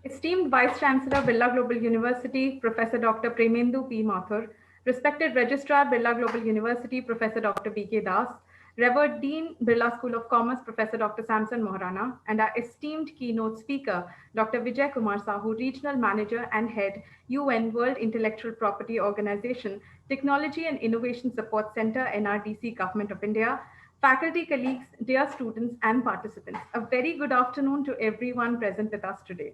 Esteemed Vice Chancellor, Birla Global University, Professor Dr. Premendu P. Mathur, respected Registrar, Birla Global University, Professor Dr. B.K. Das, Revered Dean, Birla School of Commerce, Professor Dr. Samson Moharana, and our esteemed keynote speaker, Dr. Vijay Kumar Sahu, Regional Manager and Head, UN World Intellectual Property Organization, Technology and Innovation Support Center, NRDC, Government of India, faculty colleagues, dear students, and participants. A very good afternoon to everyone present with us today.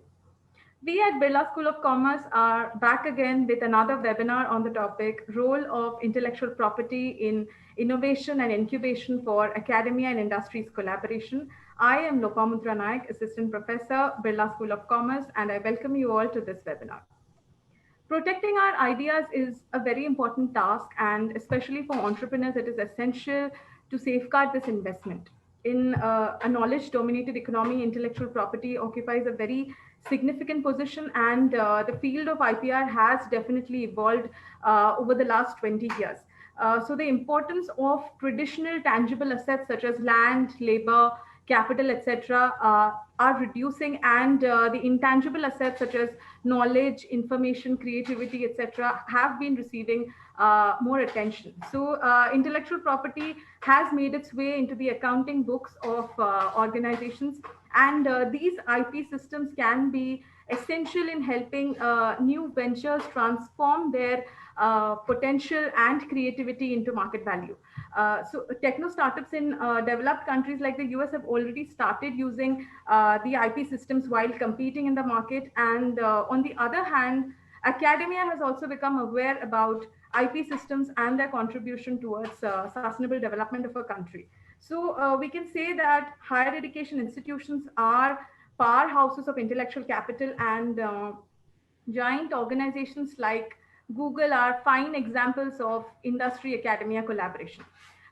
We at Birla School of Commerce are back again with another webinar on the topic Role of Intellectual Property in Innovation and Incubation for Academia and Industries Collaboration. I am Lopamudra Naik, Assistant Professor, Birla School of Commerce, and I welcome you all to this webinar. Protecting our ideas is a very important task, and especially for entrepreneurs, it is essential to safeguard this investment. In a knowledge dominated economy, intellectual property occupies a very significant position, and the field of IPR has definitely evolved over the last 20 years. So, the importance of traditional tangible assets such as land, labor, capital, etc., are reducing, and the intangible assets such as knowledge, information, creativity, etc., have been receiving more attention. So, intellectual property has made its way into the accounting books of organizations, and these IP systems can be essential in helping new ventures transform their potential and creativity into market value. So techno startups in developed countries like the US have already started using the IP systems while competing in the market. And on the other hand, academia has also become aware about IP systems and their contribution towards sustainable development of a country. So we can say that higher education institutions are powerhouses of intellectual capital, and giant organizations like Google are fine examples of industry academia collaboration.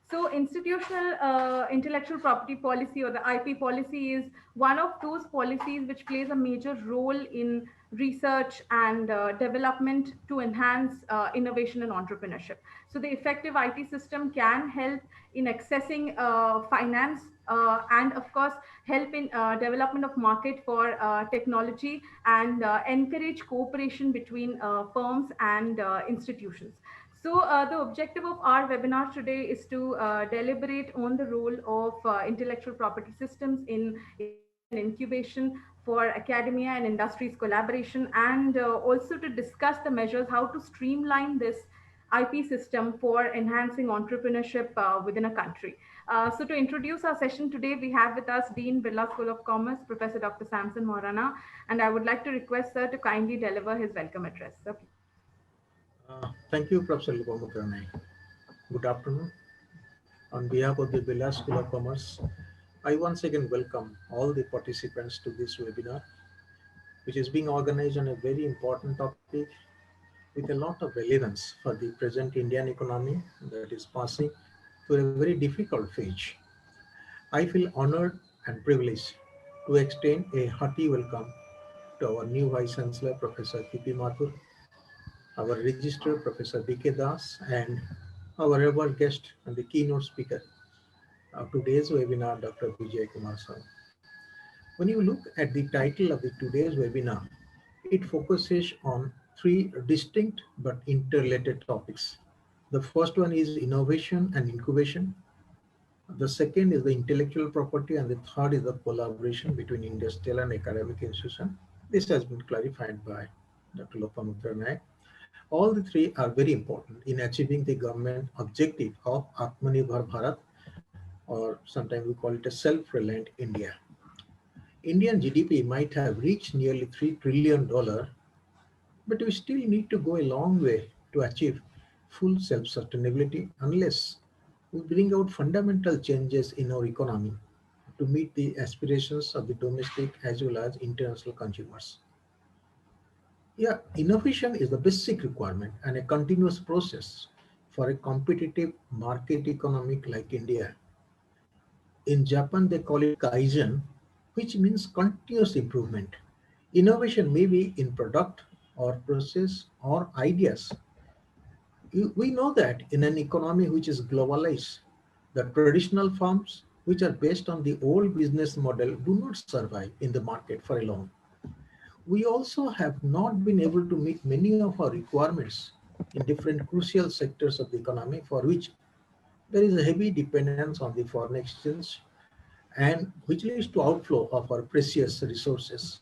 So, institutional intellectual property policy, or the IP policy, is one of those policies which plays a major role in research and development to enhance innovation and entrepreneurship. So, the effective IP system can help in accessing finance, and of course help in development of market for technology, and encourage cooperation between firms and institutions. So the objective of our webinar today is to deliberate on the role of intellectual property systems in innovation and incubation for academia and industries collaboration, and also to discuss the measures how to streamline this IP system for enhancing entrepreneurship within a country. So to introduce our session today, we have with us Dean, Birla School of Commerce, Professor Dr. Samson Moharana, and I would like to request sir to kindly deliver his welcome address. Sir, please. Thank you, Professor Lupamudra. Good afternoon. On behalf of the Birla School of Commerce, I once again welcome all the participants to this webinar, which is being organized on a very important topic with a lot of relevance for the present Indian economy that is passing through a very difficult phase. I feel honored and privileged to extend a hearty welcome to our new Vice Chancellor, Professor P.P. Mathur, our Registrar, Professor B.K. Das, and our ever guest and the keynote speaker of today's webinar, Dr. Vijay Kumar Sahu. When you look at the title of the today's webinar, it focuses on three distinct but interrelated topics. The first one is innovation and incubation. The second is the intellectual property, and the third is the collaboration between industrial and academic institutions. This has been clarified by Dr. Lopamudra Naik. All the three are very important in achieving the government objective of Atmanirbhar Bharat, or sometimes we call it a self-reliant India. Indian GDP might have reached nearly $3 trillion, but we still need to go a long way to achieve full self-sustainability unless we bring out fundamental changes in our economy to meet the aspirations of the domestic as well as international consumers. Yeah, innovation is the basic requirement and a continuous process for a competitive market economy like India. In Japan, they call it Kaizen, which means continuous improvement. Innovation may be in product or process or ideas. We know that in an economy which is globalized, the traditional firms which are based on the old business model do not survive in the market for a long. we also have not been able to meet many of our requirements in different crucial sectors of the economy for which there is a heavy dependence on the foreign exchange and which leads to outflow of our precious resources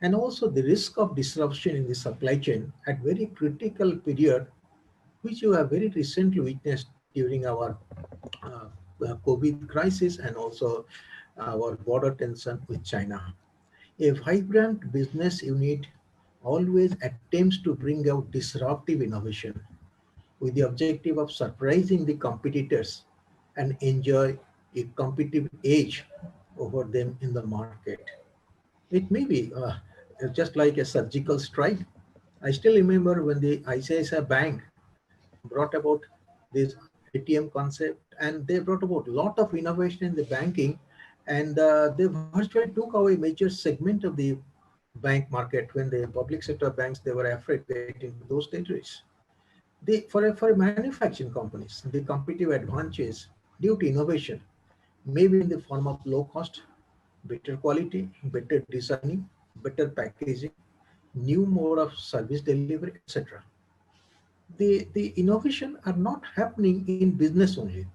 and also the risk of disruption in the supply chain at very critical period which you have very recently witnessed during our uh, COVID crisis and also our border tension with China. A vibrant business unit always attempts to bring out disruptive innovation with the objective of surprising the competitors and enjoy a competitive edge over them in the market. It may be just like a surgical strike. I still remember when the ICICI Bank brought about this ATM concept and they brought about a lot of innovation in the banking and they virtually took away major segment of the bank market when the public sector banks they were afraid to get into those territories. For manufacturing companies, the competitive advantages due to innovation may be in the form of low cost, better quality, better designing, better packaging, new mode of service delivery, etc. The innovation are not happening in business only.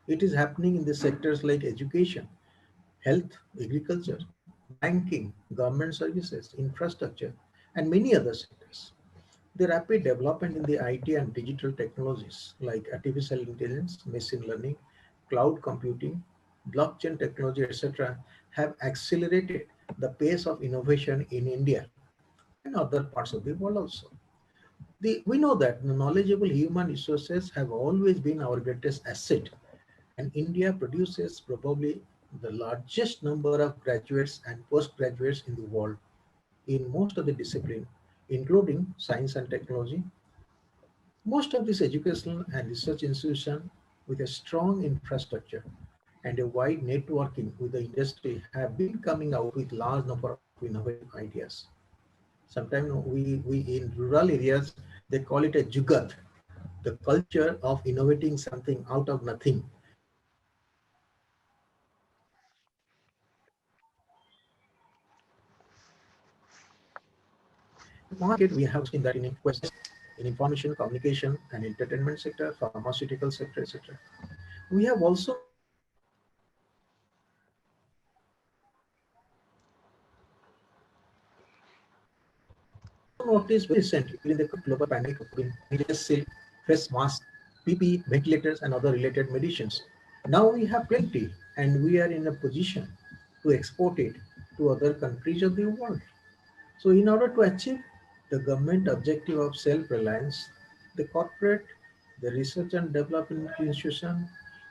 It is happening in the sectors like education, health, agriculture, banking, government services, infrastructure, and many other sectors. The rapid development in the IT and digital technologies like artificial intelligence, machine learning, cloud computing, blockchain technology, etc., have accelerated the pace of innovation in India and other parts of the world also. We know that the knowledgeable human resources have always been our greatest asset, and India produces probably the largest number of graduates and postgraduates in the world in most of the discipline, including science and technology. Most of these educational and research institutions with a strong infrastructure and a wide networking with the industry have been coming out with large number of innovative ideas. Sometimes we in rural areas, they call it a jugaad, the culture of innovating something out of nothing. In market, we have seen that in in information, communication, and entertainment sector, pharmaceutical sector, etc. We have also noticed very recently during the global pandemic of COVID-19 silk, face mask, PPE, ventilators, and other related medicines. Now we have plenty, and we are in a position to export it to other countries of the world. So, in order to achieve the government objective of self-reliance, the corporate, the research and development institution,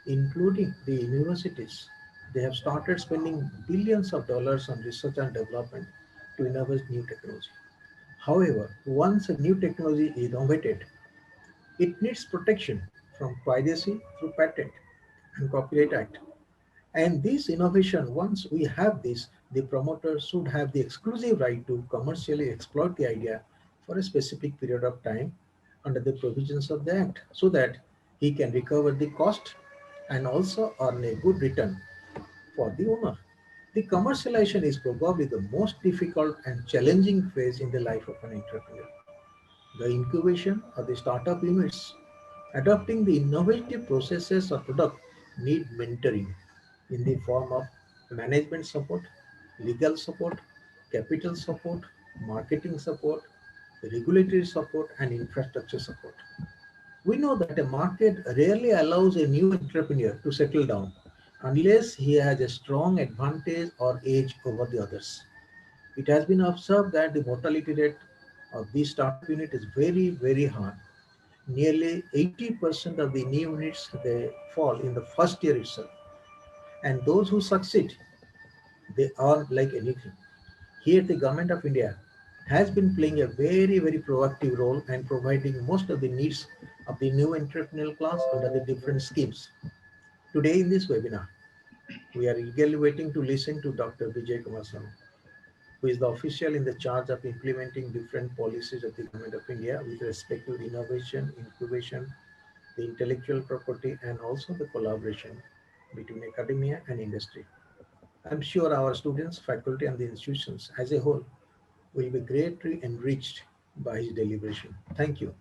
including the universities, they have started spending billions of dollars on research and development to innovate new technology. However, once a new technology is innovated, it needs protection from piracy through patent and copyright act. And this innovation, once we have this, the promoter should have the exclusive right to commercially exploit the idea for a specific period of time under the provisions of the act so that he can recover the cost and also earn a good return for the owner. The commercialization is probably the most difficult and challenging phase in the life of an entrepreneur. The incubation or the startup units adopting the innovative processes or product need mentoring in the form of management support, legal support, capital support, marketing support, regulatory support, and infrastructure support. We know that a market rarely allows a new entrepreneur to settle down unless he has a strong advantage or edge over the others. It has been observed that the mortality rate of these startup unit is very, very high. Nearly 80% of the new units they fall in the first year itself. And those who succeed, they earn like anything. Here, the government of India has been playing a very, very proactive role and providing most of the needs of the new entrepreneurial class under the different schemes. Today, in this webinar, we are eagerly waiting to listen to Dr. Vijay Kumar Sanu, who is the official in the charge of implementing different policies of the government of India with respect to innovation, incubation, the intellectual property, and also the collaboration between academia and industry. I'm sure our students, faculty, and the institutions as a whole will be greatly enriched by his deliberation. Thank you.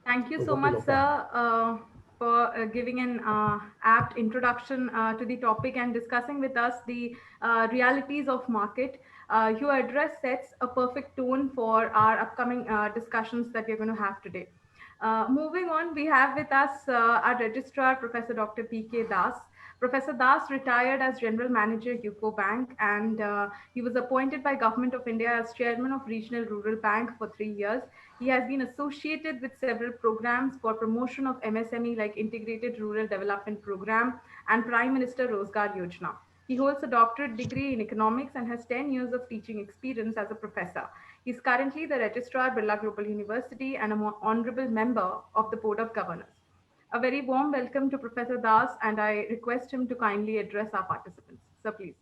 Thank you so Over to much, Lopa. sir, for giving an apt introduction to the topic and discussing with us the realities of market. Your address sets a perfect tone for our upcoming discussions that we're going to have today. Moving on, we have with us our registrar, Professor Dr. P.K. Das. Professor Das retired as General Manager, UCO Bank, and he was appointed by Government of India as Chairman of Regional Rural Bank for 3 years. He has been associated with several programs for promotion of MSME like Integrated Rural Development Program and Prime Minister Rozgar Yojana. He holds a doctorate degree in economics and has 10 years of teaching experience as a professor. He is currently the Registrar, Birla Global University, and an honorable member of the Board of Governors. A very warm welcome to Professor Das, and I request him to kindly address our participants. Sir, please.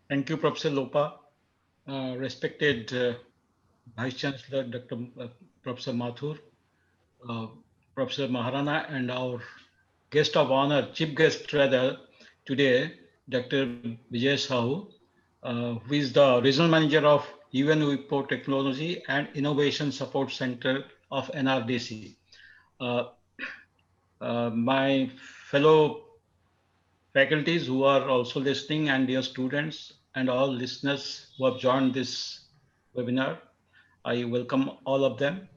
Thank you, Professor Lopa. Respected Vice Chancellor, Dr. Professor Mathur, Professor Maharana, and our guest of honor, chief guest rather, today, Dr. Vijay Sahu, who is the Regional Manager of UN WIPO Technology and Innovation Support Center of NRDC. My fellow faculties who are also listening, and dear students and all listeners who have joined this webinar, I welcome all of them.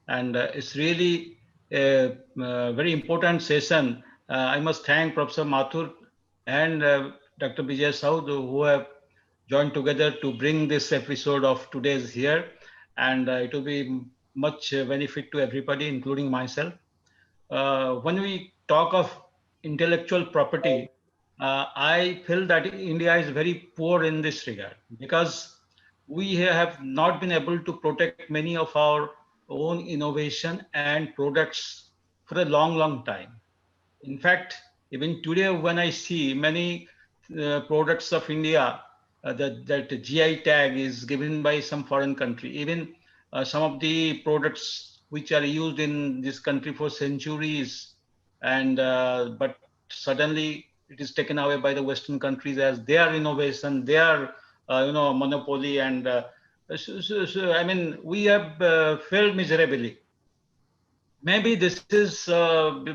And it's really a very important session. I must thank Professor Mathur and Dr. Vijay Sahu who have joined together to bring this episode of today's here. And it will be much benefit to everybody, including myself. When we talk of intellectual property, I feel that India is very poor in this regard because we have not been able to protect many of our own innovation and products for a long, long time. In fact, even today, when I see many products of India, that GI tag is given by some foreign country, even some of the products which are used in this country for centuries, and but suddenly it is taken away by the Western countries as their innovation, their monopoly, and so, I mean, we have failed miserably. Maybe this is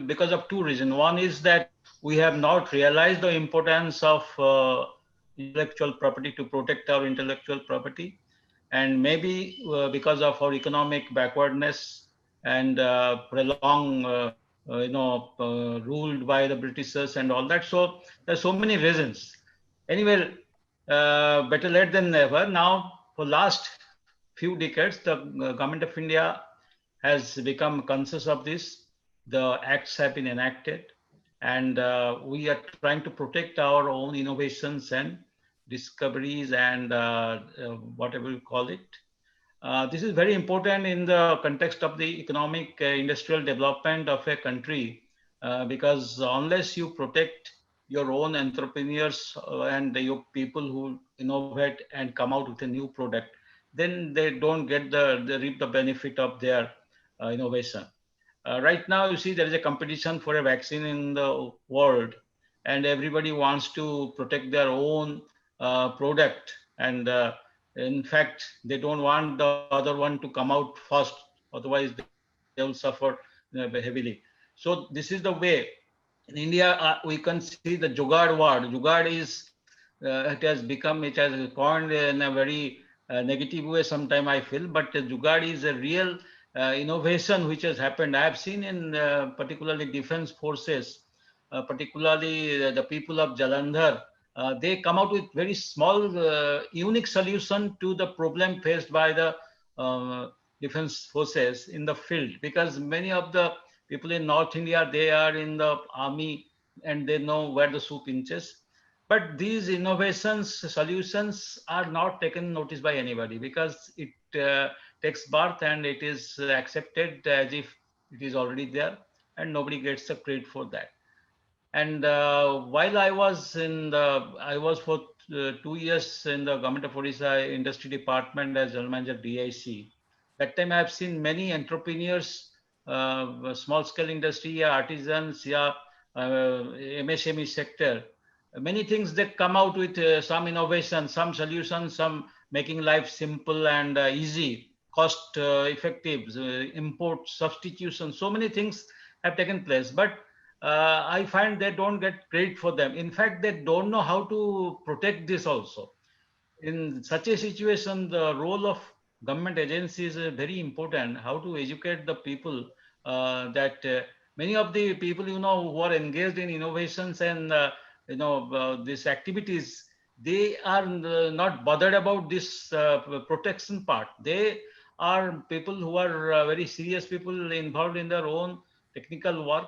because of two reasons. One is that we have not realized the importance of intellectual property to protect our intellectual property, and maybe because of our economic backwardness and prolonged, ruled by the Britishers and all that. So there's so many reasons. Anyway, better late than never. Now, for last few decades, the government of India has become conscious of this. The acts have been enacted, and we are trying to protect our own innovations and discoveries and whatever you call it. This is very important in the context of the economic industrial development of a country, because unless you protect your own entrepreneurs and your people who innovate and come out with a new product, then they don't get they reap the benefit of their innovation. Right now, you see there is a competition for a vaccine in the world, and everybody wants to protect their own product. And in fact, they don't want the other one to come out first, otherwise they will suffer heavily. So this is the way. In India, we can see the Jugaad word. Jugaad is, it has coined in a very negative way sometime I feel, but Jugaad is a real innovation which has happened. I have seen in particularly defense forces, particularly the people of Jalandhar, they come out with very small, unique solution to the problem faced by the defense forces in the field, because many of the people in North India, they are in the army and they know where the soup inches. But these innovations, solutions are not taken notice by anybody because it takes birth and it is accepted as if it is already there, and nobody gets the credit for that. And while I was for 2 years in the Government of Odisha Industry Department as General Manager DIC. That time I have seen many entrepreneurs, small scale industry, artisans, MSME sector. many things they come out with some innovation, some solutions, some making life simple and easy, cost effective, import substitution. So many things have taken place, but I find they don't get credit for them. In fact, they don't know how to protect this also. In such a situation, the role of government agencies is very important. How to educate the people that many of the people, who are engaged in innovations and these activities, they are not bothered about this protection part. They are people who are very serious people involved in their own technical work,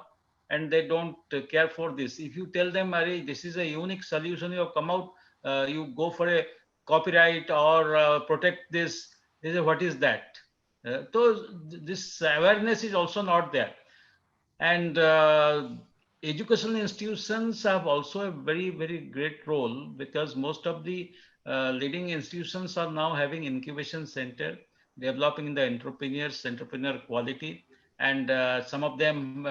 and they don't care for this. If you tell them, Ari, this is a unique solution you have come out, you go for a copyright or protect this. They say, what is that? So this awareness is also not there. And educational institutions have also a very, very great role, because most of the leading institutions are now having incubation center, developing the entrepreneur quality. And some of them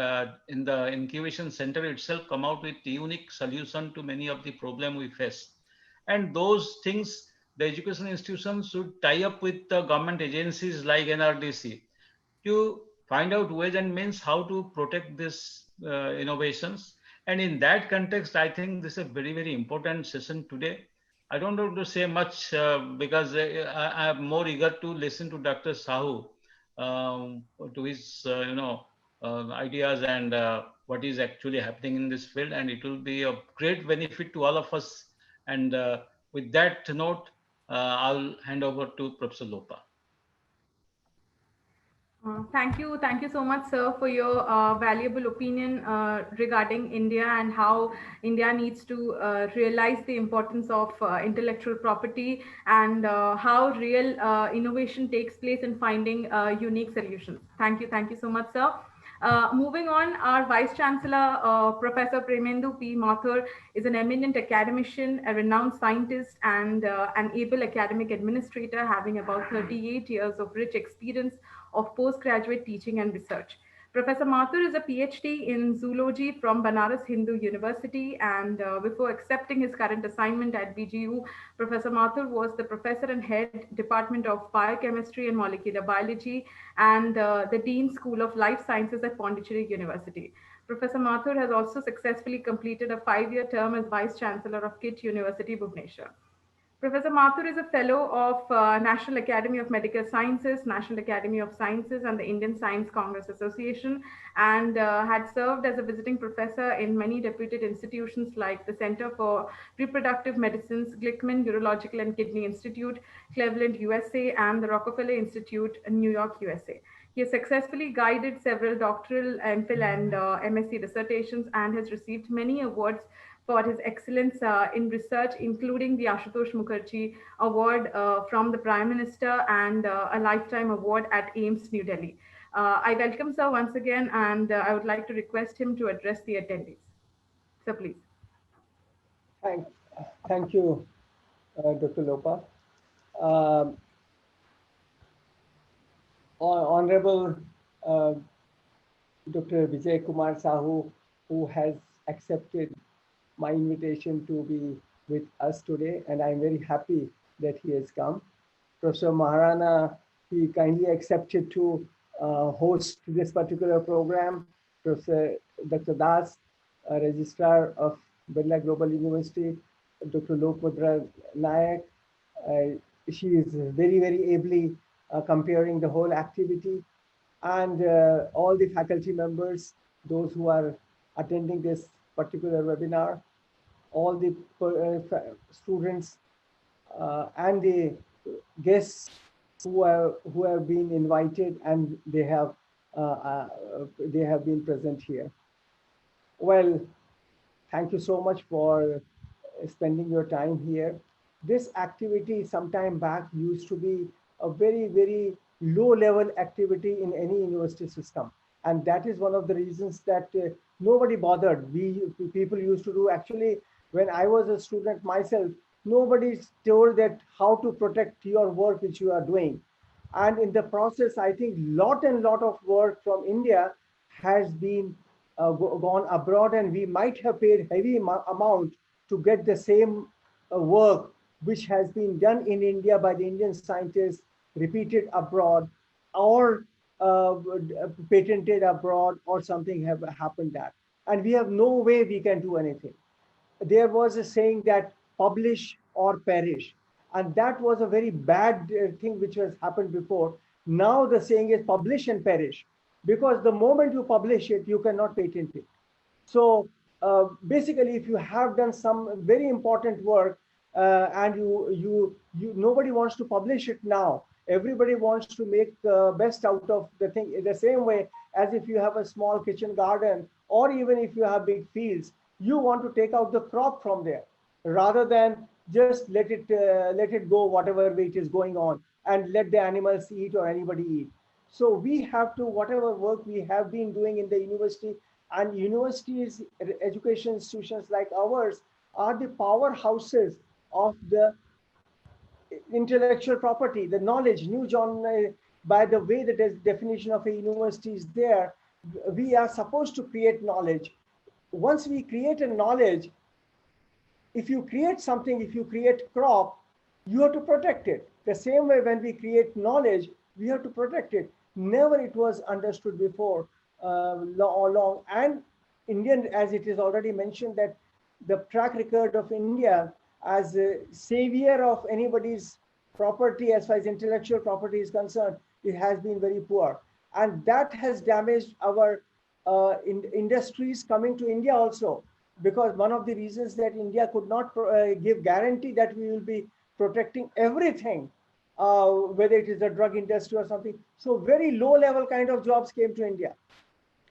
in the incubation center itself come out with unique solution to many of the problem we face. And those things, the education institutions should tie up with the government agencies like NRDC to find out ways and means how to protect these innovations. And in that context, I think this is a very, very important session today. I don't want to say much because I am more eager to listen to Dr. Sahu, to his ideas and what is actually happening in this field, and it will be of great benefit to all of us. And with that note, I'll hand over to Professor Lopa. Thank you so much, sir, for your valuable opinion regarding India and how India needs to realize the importance of intellectual property and how real innovation takes place in finding unique solutions. Thank you so much, sir. Moving on, our Vice Chancellor, Professor Premendu P. Mathur, is an eminent academician, a renowned scientist, and an able academic administrator, having about 38 years of rich experience of postgraduate teaching and research. Professor Mathur is a PhD in zoology from Banaras Hindu University, and before accepting his current assignment at BGU, Professor Mathur was the professor and head Department of Biochemistry and Molecular Biology and the Dean School of Life Sciences at Pondicherry University. Professor Mathur has also successfully completed a 5-year term as Vice Chancellor of KIT University, Bhubaneswar. Professor Mathur is a fellow of National Academy of Medical Sciences, National Academy of Sciences, and the Indian Science Congress Association, and had served as a visiting professor in many reputed institutions like the Center for Reproductive Medicine's Glickman Urological and Kidney Institute, Cleveland, USA, and the Rockefeller Institute, New York, USA. He has successfully guided several doctoral, MPhil, and MSc dissertations and has received many awards for his excellence in research, including the Ashutosh Mukherjee Award from the Prime Minister and a Lifetime Award at AIIMS, New Delhi. I welcome sir once again, and I would like to request him to address the attendees. Sir, please. Thank you, Dr. Lopa. Honorable Dr. Vijay Kumar Sahu, who has accepted my invitation to be with us today, and I'm very happy that he has come. Professor Maharana, he kindly accepted to host this particular program. Professor Dr. Das, Registrar of Birla Global University, Dr. Lokmudra Nayak, she is very, very ably comparing the whole activity, and all the faculty members, those who are attending this particular webinar, all the students and the guests who have been invited, and they have been present here. Well, thank you so much for spending your time here. This activity sometime back used to be a very, very low level activity in any university system. And that is one of the reasons that nobody bothered. People used to do, actually, when I was a student myself, nobody told that how to protect your work which you are doing. And in the process, I think lot of work from India has been gone abroad, and we might have paid heavy amount to get the same work which has been done in India by the Indian scientists, repeated abroad, or patented abroad, or something have happened that. And we have no way we can do anything. There was a saying that publish or perish. And that was a very bad thing which has happened before. Now the saying is publish and perish, because the moment you publish it, you cannot patent it. So basically, if you have done some very important work and nobody wants to publish it now, everybody wants to make best out of the thing. In the same way as if you have a small kitchen garden, or even if you have big fields, you want to take out the crop from there rather than just let it go whatever way it is going on and let the animals eat or anybody eat. So we have to, whatever work we have been doing in the university, and universities, education institutions like ours are the powerhouses of the intellectual property, the knowledge. New John, by the way the definition of a university is there, we are supposed to create knowledge. Once we create a knowledge, if you create something, if you create crop, you have to protect it. The same way when we create knowledge, we have to protect it. Never it was understood before long. And Indian, as it is already mentioned, that the track record of India as a savior of anybody's property as far as intellectual property is concerned, it has been very poor. And that has damaged our industries coming to India also, because one of the reasons that India could not give guarantee that we will be protecting everything, whether it is the drug industry or something. So very low level kind of jobs came to India.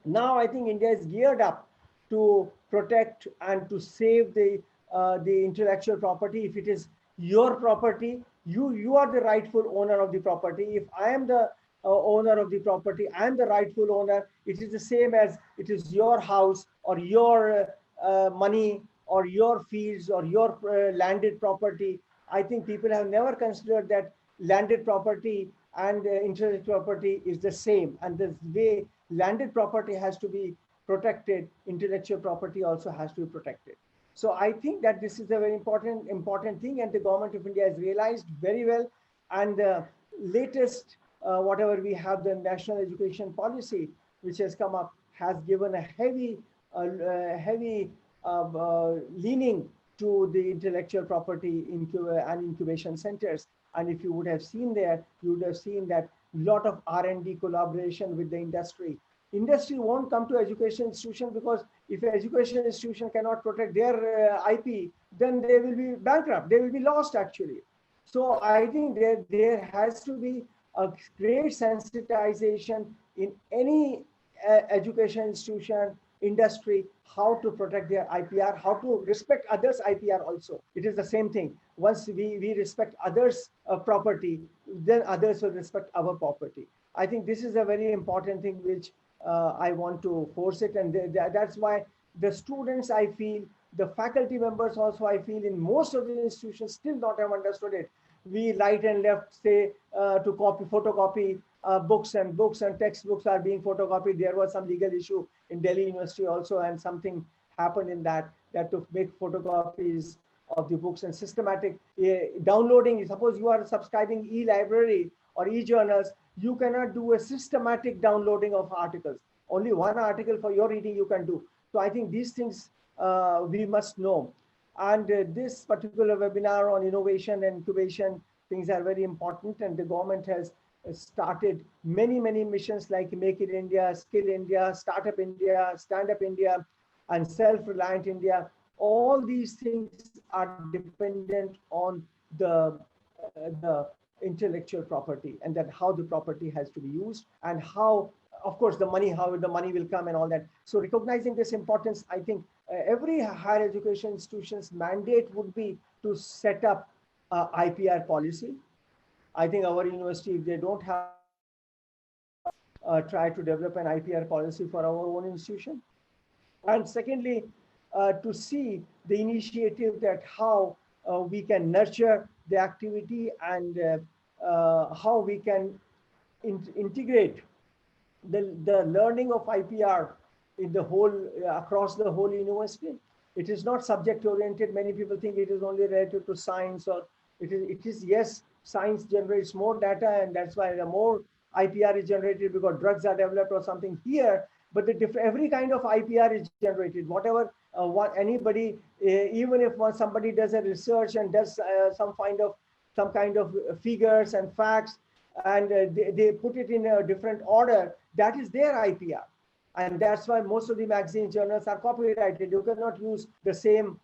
Now I think India is geared up to protect and to save the intellectual property. If it is your property, you are the rightful owner of the property. If I am the owner of the property, I am the rightful owner. It is the same as it is your house or your money or your fields or your landed property. I think people have never considered that landed property and intellectual property is the same. And the way landed property has to be protected, intellectual property also has to be protected. So I think that this is a very important thing, and the government of India has realized very well. And the latest, whatever we have, the national education policy, which has come up, has given a heavy leaning to the intellectual property and incubation centers. And if you would have seen there, you would have seen that a lot of R&D collaboration with the industry. Industry won't come to education institution, because if an education institution cannot protect their IP, then they will be bankrupt. They will be lost actually. So I think there has to be a great sensitization in any education institution, industry, how to protect their IPR, how to respect others' IPR also. It is the same thing. Once we respect others' property, then others will respect our property. I think this is a very important thing which I want to force it. And that's why the students, I feel, the faculty members also, I feel, in most of the institutions still not have understood it. We right and left say to photocopy books and textbooks are being photocopied. There was some legal issue in Delhi University also, and something happened in that to make photocopies of the books and systematic downloading. Suppose you are subscribing e-library or e-journals, you cannot do a systematic downloading of articles. Only one article for your reading you can do. So I think these things we must know. And this particular webinar on innovation and incubation things are very important. And the government has started many missions like Make in India, Skill India, Startup India, Stand Up India, and Self-Reliant India. All these things are dependent on the intellectual property, and that how the property has to be used, and how, of course, how the money will come and all that. So recognizing this importance, I think every higher education institution's mandate would be to set up IPR policy. I think our university, if they don't have, try to develop an IPR policy for our own institution. And secondly, to see the initiative that how we can nurture the activity, and how we can integrate the learning of IPR in the whole across the whole university. It is not subject oriented. Many people think it is only related to science, or it is yes, science generates more data, and that's why the more IPR is generated because drugs are developed or something here. But every kind of IPR is generated. Whatever what anybody, even if somebody does a research and does some kind of figures and facts, and they put it in a different order, that is their IPR. And that's why most of the magazine journals are copyrighted. You cannot use the same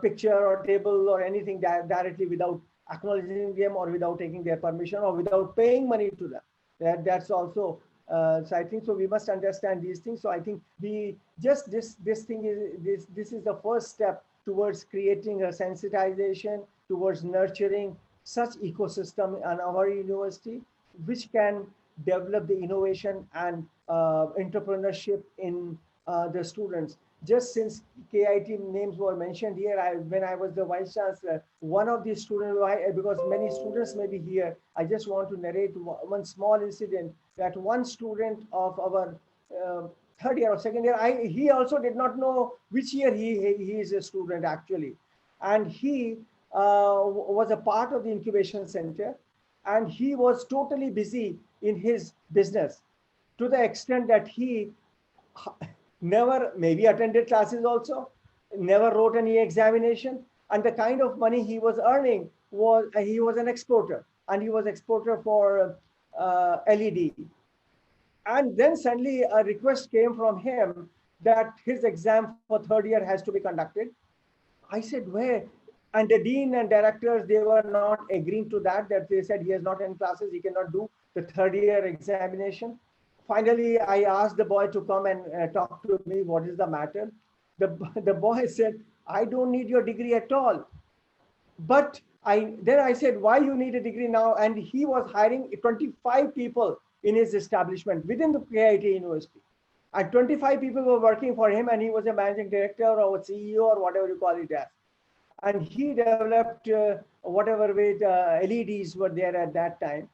picture or table or anything directly without acknowledging them or without taking their permission or without paying money to them. That's also so I think so we must understand these things. So I think this thing is this is the first step towards creating a sensitization, towards nurturing such ecosystem in our university, which can develop the innovation and entrepreneurship in the students. Just since KIT names were mentioned here, when I was the Vice Chancellor, one of the students, because many students may be here, I just want to narrate one small incident that one student of our third year or second year, he also did not know which year he is a student actually. And he was a part of the incubation center, and he was totally busy in his business to the extent that he never maybe attended classes also, never wrote any examination. And the kind of money he was earning was, he was an exporter, and he was exporter for LED. And then suddenly a request came from him that his exam for third year has to be conducted. I said, where? And the dean and directors, they were not agreeing to that they said he is not in classes, he cannot do the third year examination. Finally, I asked the boy to come and talk to me, what is the matter? The boy said, I don't need your degree at all. But then I said, why you need a degree now? And he was hiring 25 people in his establishment within the KIT University. And 25 people were working for him, and he was a managing director or a CEO or whatever you call it as. And he developed whatever with LEDs were there at that time.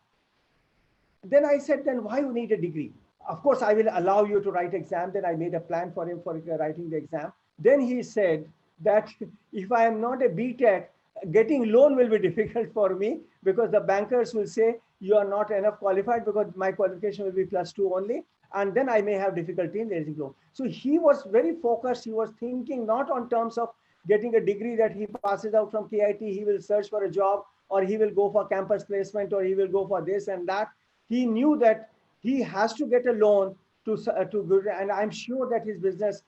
Then I said, then why you need a degree? Of course, I will allow you to write exam. Then I made a plan for him for writing the exam. Then he said that if I am not a BTech, getting loan will be difficult for me, because the bankers will say you are not enough qualified because my qualification will be +2 only. And then I may have difficulty in raising loan. So he was very focused. He was thinking not on terms of getting a degree that he passes out from KIT, he will search for a job, or he will go for campus placement, or he will go for this and that. He knew that he has to get a loan to good, and I'm sure that his business,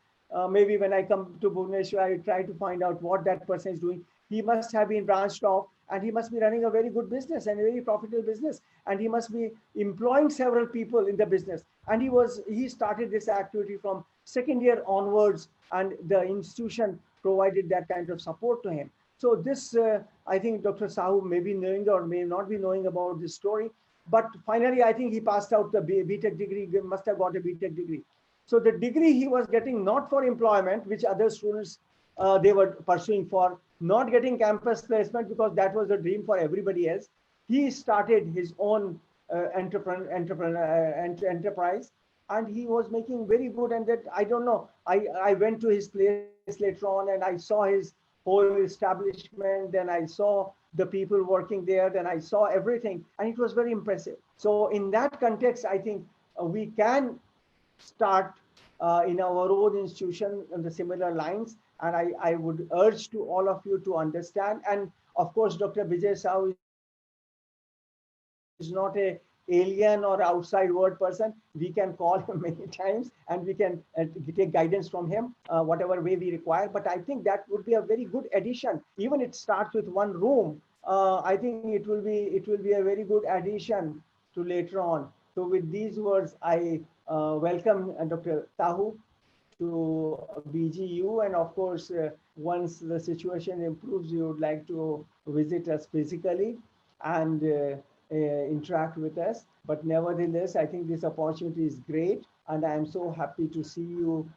maybe when I come to Bhubaneswar, I try to find out what that person is doing. He must have been branched off, and he must be running a very good business and a very profitable business, and he must be employing several people in the business. And he started this activity from second year onwards, and the institution provided that kind of support to him. So this, I think Dr. Sahu may be knowing or may not be knowing about this story, but finally, I think he passed out the BTech degree, must have got a BTech degree. So the degree he was getting not for employment, which other students, they were pursuing for, not getting campus placement because that was a dream for everybody else. He started his own enterprise, and he was making very good. And that, I don't know, I went to his place later on, and I saw his whole establishment, then I saw the people working there, then I saw everything, and it was very impressive. So in that context, I think we can start in our own institution on the similar lines. And I would urge to all of you to understand. And of course, Dr. Bijay Sahu is not a alien or outside world person. We can call him many times, and we can take guidance from him, whatever way we require. But I think that would be a very good addition. Even it starts with one room. I think it will be a very good addition to later on. So with these words, I welcome Dr. Sahu to BGU, and of course, once the situation improves, you would like to visit us physically and interact with us. But nevertheless, I think this opportunity is great, and I am so happy to see you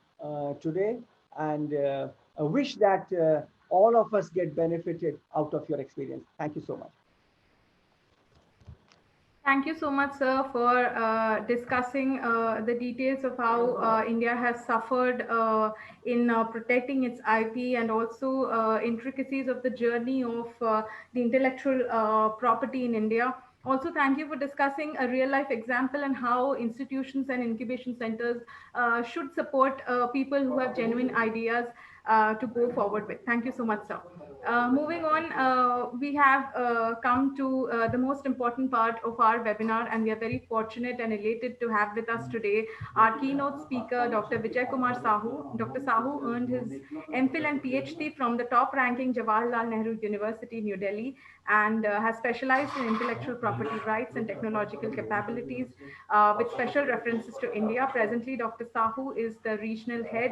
today, and I wish that all of us get benefited out of your experience. Thank you so much. Thank you so much, sir, for discussing the details of how India has suffered in protecting its IP and also intricacies of the journey of the intellectual property in India. Also, thank you for discussing a real life example and how institutions and incubation centers should support people who have genuine ideas to go forward with. Thank you so much, sir. Moving on, we have come to the most important part of our webinar, and we are very fortunate and elated to have with us today our keynote speaker, Dr. Vijay Kumar Sahu. Dr. Sahu earned his MPhil and PhD from the top-ranking Jawaharlal Nehru University, New Delhi, and has specialized in intellectual property rights and technological capabilities with special references to India. Presently, Dr. Sahu is the regional head,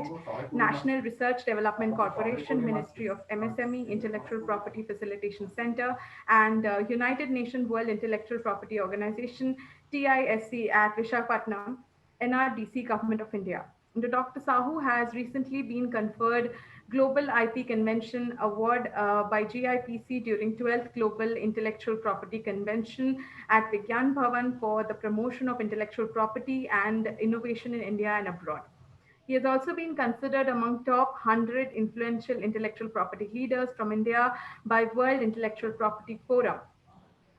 National Research Development Corporation, Ministry of MSME, Intellectual Property Facilitation Center, and United Nations World Intellectual Property Organization, TISC at Visakhapatnam, NRDC, Government of India. Dr. Sahu has recently been conferred Global IP Convention Award by GIPC during 12th Global Intellectual Property Convention at Vigyan Bhavan for the promotion of intellectual property and innovation in India and abroad. He has also been considered among top 100 influential intellectual property leaders from India by World Intellectual Property Forum.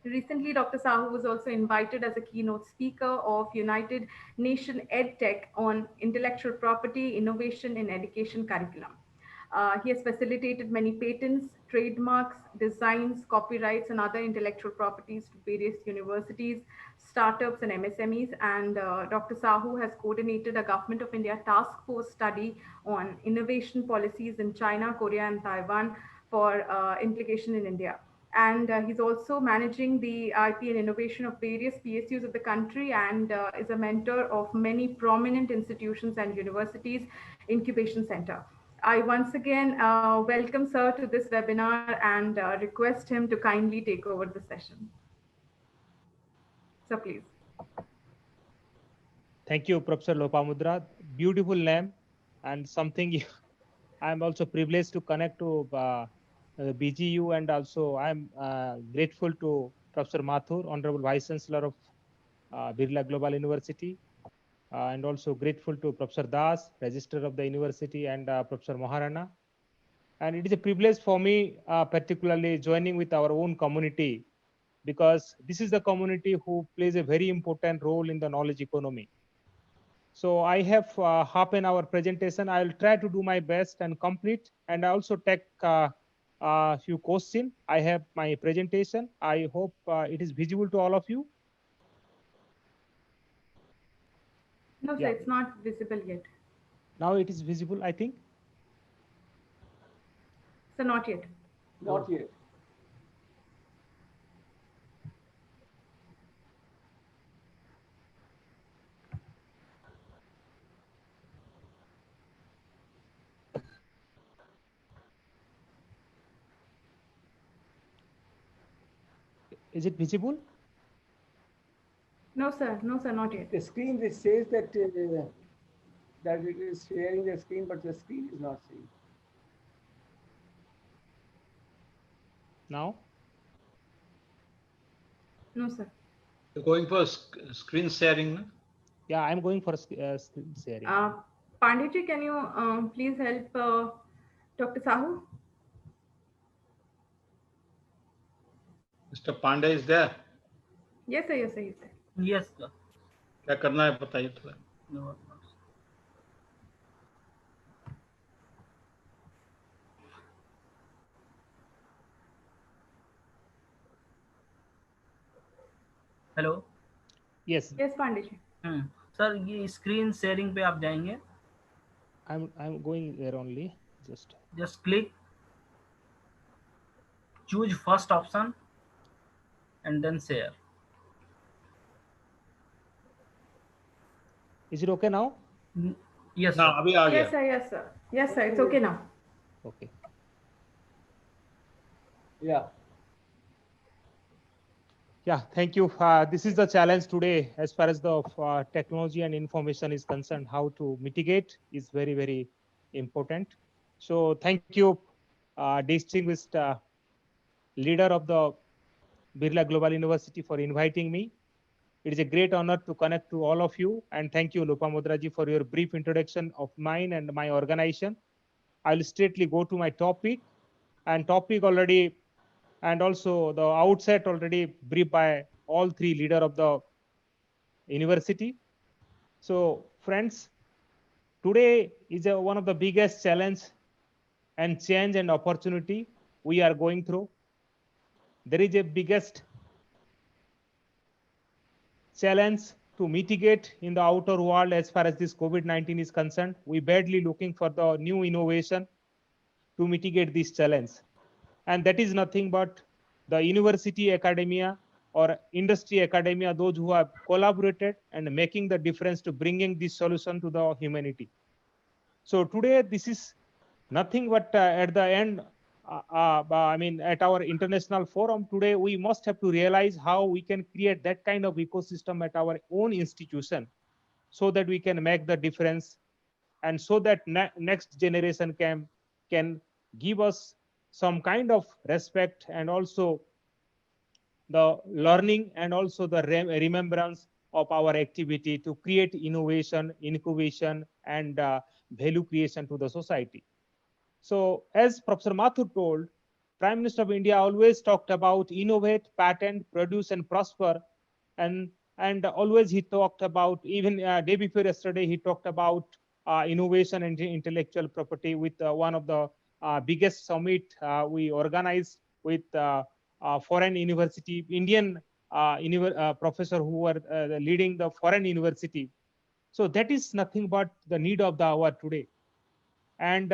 Recently, Dr. Sahu was also invited as a keynote speaker of United Nations EdTech on intellectual property innovation in education curriculum. He has facilitated many patents, trademarks, designs, copyrights, and other intellectual properties to various universities, startups, and MSMEs. And Dr. Sahu has coordinated a Government of India task force study on innovation policies in China, Korea, and Taiwan for implication in India. And he's also managing the IP and innovation of various PSUs of the country and is a mentor of many prominent institutions and universities incubation center. I once again welcome sir to this webinar and request him to kindly take over the session. Sir, please. Thank you, Professor Lopamudra. Beautiful name and something I'm also privileged to connect to BGU, and also I'm grateful to Professor Mathur, Honorable Vice Chancellor of Birla Global University, and also grateful to Professor Das, Registrar of the University, and Professor Maharana. And it is a privilege for me, particularly joining with our own community, because this is the community who plays a very important role in the knowledge economy. So I have half an hour presentation. I will try to do my best and complete, and I also take a few questions. I have my presentation. I hope it is visible to all of you. No, sir, it's not visible yet. Now it is visible, I think. So not yet. Not yet. Is it visible? No, sir. No, sir, not yet. The screen which says that that it is sharing the screen, but the screen is not seen. Now? No, sir. You're going for screen sharing? No? Yeah, I'm going for screen sharing. Panditji, can you please help Dr. Sahu? Mr. Pandey is there? Yes, sir. Yes, sir. Yes, sir. Yes, sir. क्या करना है बताइए थोड़ा. No. Hello. Yes. Yes, Pandit ji. Sir ये screen sharing पे आप जाएंगे. I'm going there only. Just click. Choose first option and then share. Is it okay now? Yes, ना sir. अभी आ गया. Yes, sir. Yes, sir. Yes, sir. It's okay now. Okay. Yeah. Yeah, thank you. This is the challenge today as far as the technology and information is concerned. How to mitigate is very, very important. So thank you, distinguished leader of the Birla Global University, for inviting me. It is a great honor to connect to all of you. And thank you, Lopamudra ji, for your brief introduction of mine and my organization. I'll straightly go to my topic. And topic already, and also the outset already briefed by all three leaders of the university. So friends, today is one of the biggest challenge and change and opportunity we are going through. There is a biggest challenge to mitigate in the outer world as far as this COVID-19 is concerned. We badly looking for the new innovation to mitigate this challenge. And that is nothing but the university academia or industry academia, those who have collaborated and making the difference to bringing this solution to the humanity. So today, this is nothing but at the end, at our international forum today, we must have to realize how we can create that kind of ecosystem at our own institution so that we can make the difference and so that next generation can give us some kind of respect and also the learning and also the remembrance of our activity to create innovation, incubation, and value creation to the society. So as Professor Mathur told, Prime Minister of India always talked about innovate, patent, produce, and prosper. And always he talked about, even day before yesterday, he talked about innovation and intellectual property with one of the biggest summit we organized with foreign university, Indian professor who were leading the foreign university. So that is nothing but the need of the hour today. And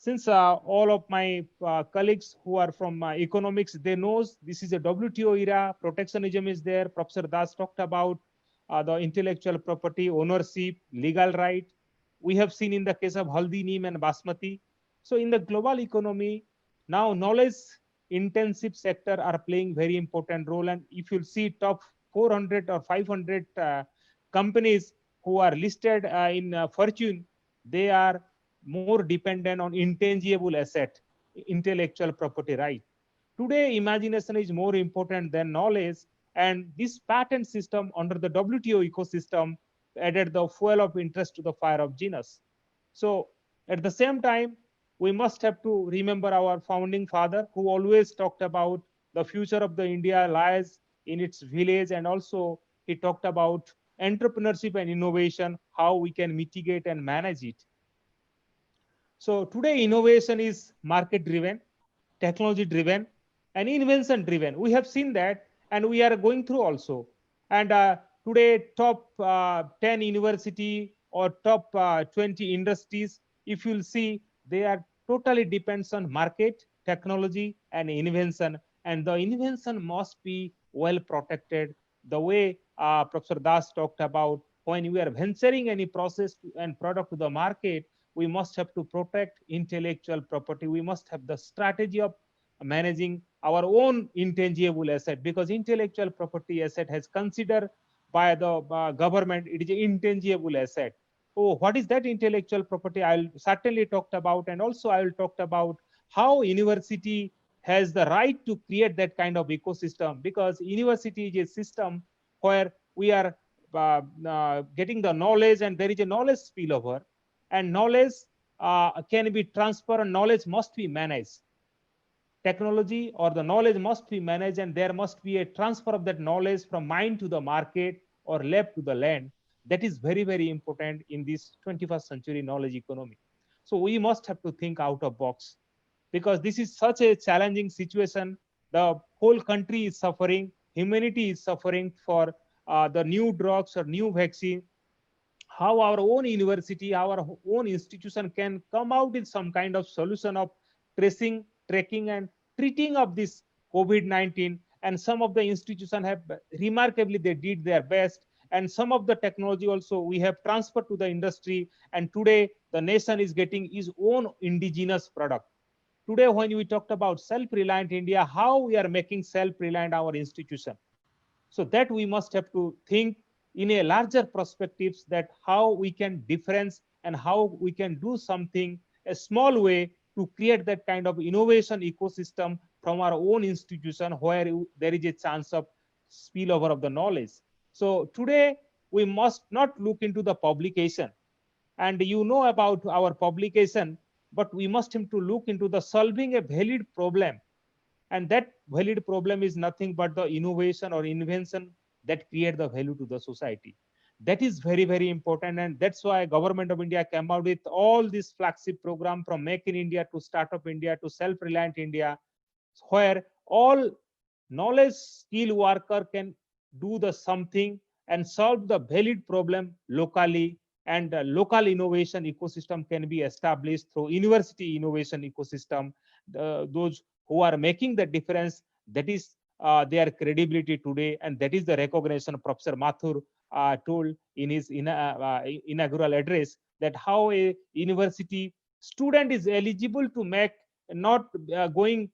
since all of my colleagues who are from economics, they know this is a WTO era, protectionism is there. Professor Das talked about the intellectual property, ownership, legal right. We have seen in the case of Haldi, Neem and Basmati. So in the global economy, now knowledge intensive sector are playing very important role. And if you see top 400 or 500 companies who are listed in Fortune, they are more dependent on intangible asset, intellectual property right. Today, imagination is more important than knowledge, and this patent system under the WTO ecosystem added the fuel of interest to the fire of genius. So at the same time, we must have to remember our founding father who always talked about the future of the India lies in its village, and also he talked about entrepreneurship and innovation, how we can mitigate and manage it. So today innovation is market driven, technology driven, and invention driven. We have seen that, and we are going through also. And today top 10 university or top 20 industries, if you'll see, they are totally depends on market, technology, and invention. And the invention must be well protected. The way Professor Das talked about, when we are venturing any process and product to the market, we must have to protect intellectual property. We must have the strategy of managing our own intangible asset, because intellectual property asset has considered by the government, it is an intangible asset. Oh, what is that intellectual property? I'll certainly talk about, and also I will talk about how university has the right to create that kind of ecosystem, because university is a system where we are getting the knowledge, and there is a knowledge spillover, and knowledge can be transferred, and knowledge must be managed. Technology or the knowledge must be managed, and there must be a transfer of that knowledge from mind to the market or lab to the land. That is very, very important in this 21st century knowledge economy. So we must have to think out of box, because this is such a challenging situation. The whole country is suffering, humanity is suffering for the new drugs or new vaccine. How our own university, our own institution can come out with some kind of solution of tracing, tracking, and treating of this COVID-19. And some of the institutions have remarkably, they did their best. And some of the technology also we have transferred to the industry. And today the nation is getting its own indigenous product. Today, when we talked about self-reliant India, how we are making self-reliant our institution. So that we must have to think in a larger perspectives, that how we can difference and how we can do something a small way to create that kind of innovation ecosystem from our own institution where there is a chance of spillover of the knowledge. So today we must not look into the publication, and you know about our publication, but we must have to look into the solving a valid problem, and that valid problem is nothing but the innovation or invention that create the value to the society. That is very, very important, and that's why government of India came out with all this flagship program, from Make in India to Startup India to Self-Reliant India, where all knowledge skill worker can do the something and solve the valid problem locally, and local innovation ecosystem can be established through university innovation ecosystem. Those who are making the difference, that is their credibility today, and that is the recognition Professor Mathur told in his inaugural address, that how a university student is eligible to make, not going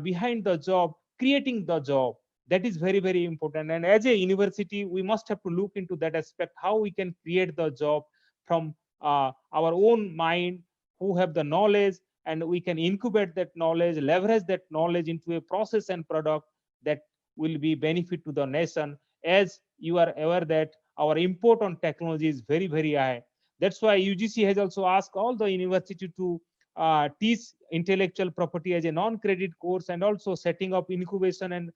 behind the job, creating the job. That is very, very important, and as a university we must have to look into that aspect, how we can create the job from our own mind, who have the knowledge, and we can incubate that knowledge, leverage that knowledge into a process and product that will be benefit to the nation. As you are aware that our import on technology is very, very high. That's why UGC has also asked all the university to teach intellectual property as a non-credit course, and also setting up incubation and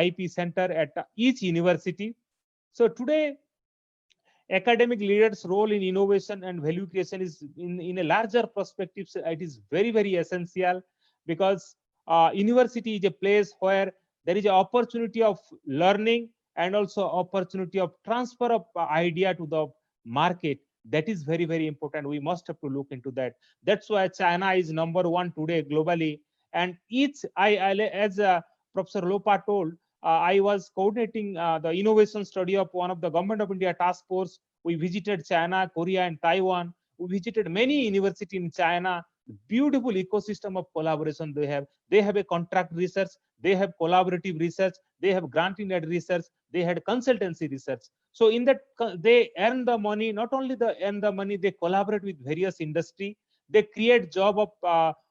IP center at each university. So today, academic leaders' role in innovation and value creation is in a larger perspective. So it is very, very essential, because university is a place where there is an opportunity of learning and also opportunity of transfer of idea to the market. That is very, very important. We must have to look into that. That's why China is #1 today globally. And as Professor Lopa told, I was coordinating the innovation study of one of the Government of India task force. We visited China, Korea, and Taiwan. We visited many universities in China. Beautiful ecosystem of collaboration they have. They have a contract research. They have collaborative research. They have grant-in-aid research. They had consultancy research. So in that, they earn the money. Not only they earn the money, they collaborate with various industry. They create job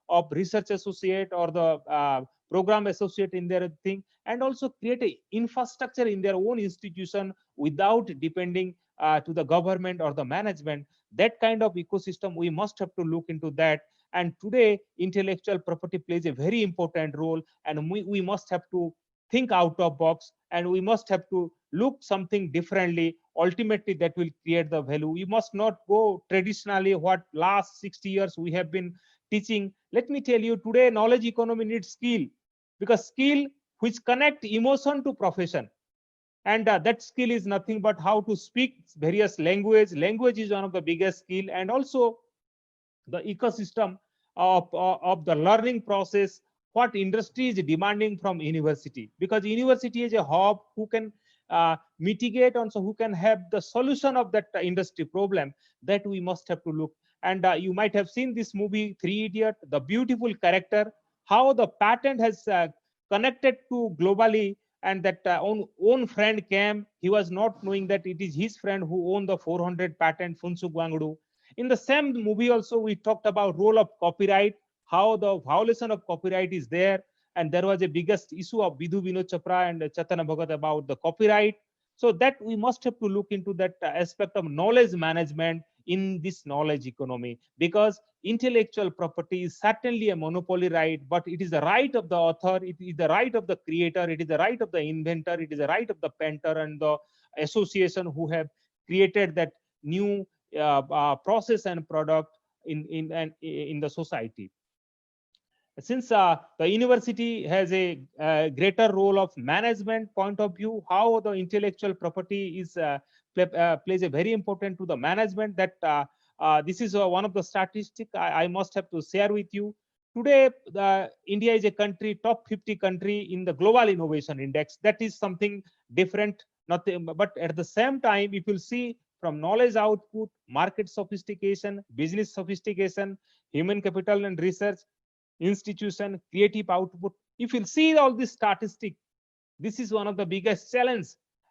of research associate or the program associate in their thing, and also create a infrastructure in their own institution without depending to the government or the management. That kind of ecosystem, we must have to look into that. And today intellectual property plays a very important role, and we must have to think out of box, and we must have to look something differently. Ultimately that will create the value. We must not go traditionally what last 60 years we have been teaching. Let me tell you, today knowledge economy needs skill, because skill which connect emotion to profession, and that skill is nothing but how to speak various language is one of the biggest skill, and also the ecosystem of the learning process, what industry is demanding from university, because university is a hub who can mitigate, also who can have the solution of that industry problem. That we must have to look. And you might have seen this movie Three Idiot, the beautiful character, how the patent has connected to globally, and that own friend came. He was not knowing that it is his friend who owned the 400 patent, Funsuk Wangdu. In the same movie also, we talked about role of copyright, how the violation of copyright is there, and there was a biggest issue of Bidhu Vinod Chopra and Chaitanya Bhagat about the copyright. So that we must have to look into that aspect of knowledge management in this knowledge economy, because intellectual property is certainly a monopoly right, but it is the right of the author, it is the right of the creator, it is the right of the inventor, it is the right of the painter and the association who have created that new process and product in the society. Since the university has a greater role of management point of view, how the intellectual property is plays a very important to the management. That this is one of the statistics I must have to share with you. Today, India is a country, top 50 country in the Global Innovation Index. That is something different, nothing. But at the same time, if you see from knowledge output, market sophistication, business sophistication, human capital and research, institution, creative output, if you see all these statistics, this is one of the biggest challenge.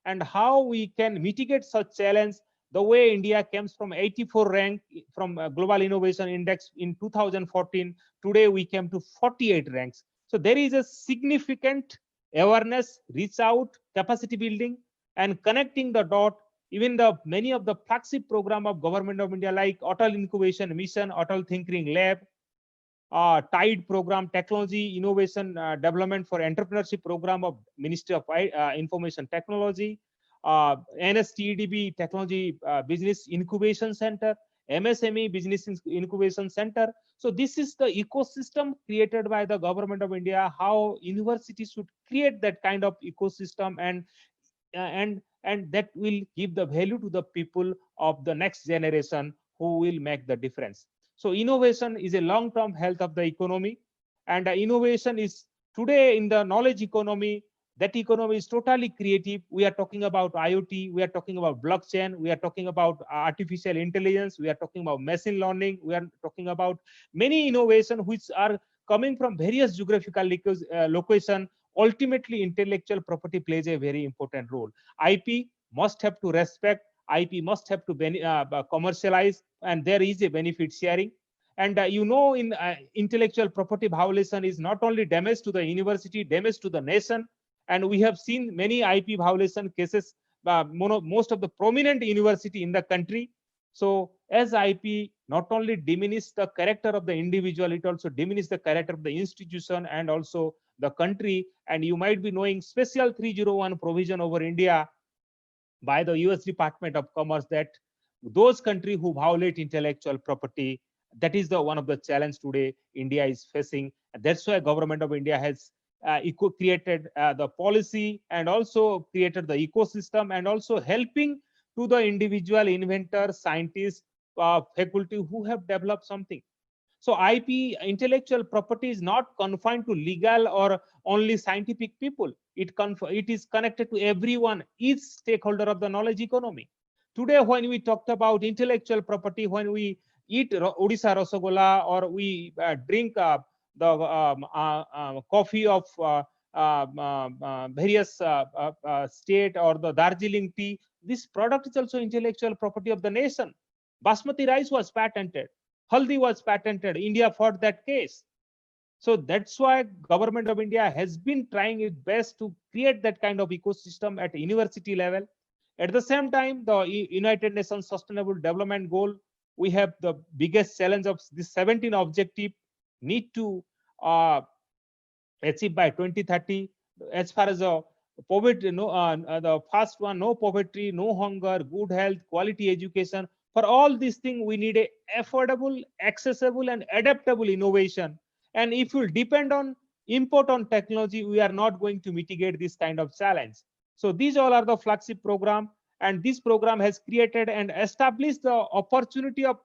And how we can mitigate such challenge, the way India comes from 84 rank from Global Innovation Index in 2014, today we came to 48 ranks. So there is a significant awareness, reach out, capacity building, and connecting the dot. Even the many of the flagship program of Government of India like Atal Incubation Mission, Atal Thinking Lab, TIDE program, Technology Innovation Development for Entrepreneurship program of Ministry of Information Technology, NSTDB Technology Business Incubation Center, MSME Business Incubation Center. So this is the ecosystem created by the Government of India, how universities should create that kind of ecosystem, and that will give the value to the people of the next generation who will make the difference. So innovation is a long-term health of the economy, and innovation is today in the knowledge economy. That economy is totally creative. We are talking about IoT, we are talking about blockchain, we are talking about artificial intelligence, we are talking about machine learning, we are talking about many innovations which are coming from various geographical location. Ultimately, intellectual property plays a very important role. IP must have to respect, IP must have to commercialize, and there is a benefit sharing. And in intellectual property violation is not only damage to the university, damage to the nation. And we have seen many IP violation cases, most of the prominent university in the country. So as IP not only diminish the character of the individual, it also diminish the character of the institution and also the country. And you might be knowing special 301 provision over India by the US Department of Commerce that those countries who violate intellectual property, that is the one of the challenge today India is facing. And that's why Government of India has created the policy and also created the ecosystem and also helping to the individual inventor, scientists, faculty who have developed something. So IP, intellectual property, is not confined to legal or only scientific people. It is connected to everyone, each stakeholder of the knowledge economy. Today, when we talked about intellectual property, when we eat Odisha Rasagola or we drink the coffee of various state or the Darjeeling tea, this product is also intellectual property of the nation. Basmati rice was patented. Haldi was patented. India fought that case. So that's why Government of India has been trying its best to create that kind of ecosystem at university level. At the same time, the United Nations Sustainable Development Goal, we have the biggest challenge of this 17 objective need to achieve by 2030. As far as poverty, the first one, no poverty, no hunger, good health, quality education. For all these things, we need a affordable, accessible, and adaptable innovation. And if we depend on import on technology, we are not going to mitigate this kind of challenge. So these all are the flagship program, and this program has created and established the opportunity of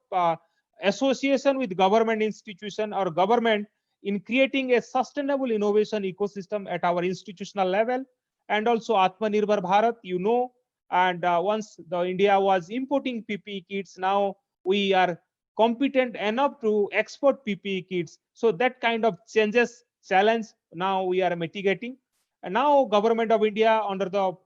association with government institution or government in creating a sustainable innovation ecosystem at our institutional level. And also Atmanirbhar Bharat, and once the India was importing PPE kits, now we are competent enough to export PPE kits. So that kind of changes challenge now we are mitigating. And now Government of India, under the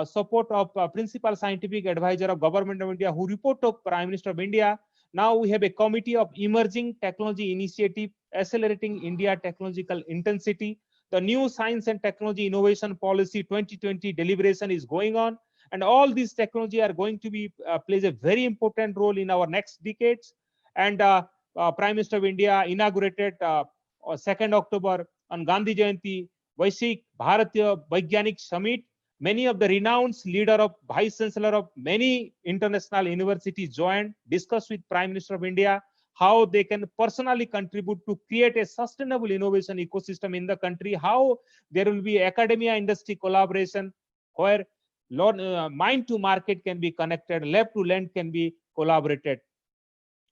support of Principal Scientific Advisor of Government of India, who report to Prime Minister of India, now we have a committee of emerging technology initiative, accelerating India technological intensity. The new science and technology innovation policy 2020 deliberation is going on. And all these technology are going to be plays a very important role in our next decades. And Prime Minister of India inaugurated 2nd October on Gandhi Jayanti, Vaishik Bharatiya Vaigyanik Summit. Many of the renowned leader of Vice Chancellor of many international universities joined, discussed with Prime Minister of India how they can personally contribute to create a sustainable innovation ecosystem in the country, how there will be academia industry collaboration where mind to market can be connected, lab to land can be collaborated.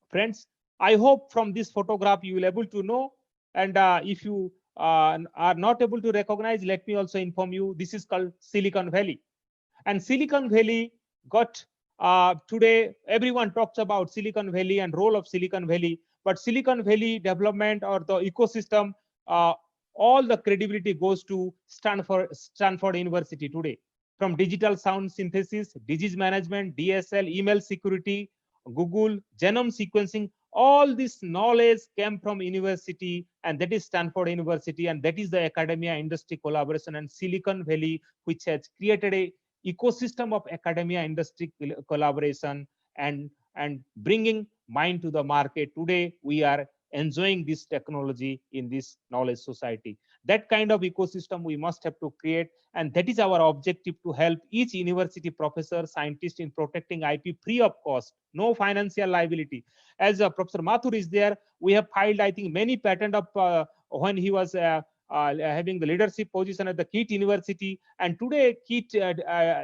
Friends, I hope from this photograph you will able to know, and if you are not able to recognize, let me also inform you, this is called Silicon Valley. And Silicon Valley got today everyone talks about Silicon Valley and role of Silicon Valley, but Silicon Valley development or the ecosystem, all the credibility goes to Stanford University today. From digital sound synthesis, disease management, DSL, email security, Google, genome sequencing, all this knowledge came from university, and that is Stanford University, and that is the academia industry collaboration and Silicon Valley, which has created a ecosystem of academia industry collaboration and bringing mind to the market. Today we are enjoying this technology in this knowledge society. That kind of ecosystem we must have to create, and that is our objective, to help each university professor, scientist in protecting IP free of cost, no financial liability. As Professor Mathur is there, we have filed, I think, many patent of when he was having the leadership position at the KIT University, and today KIT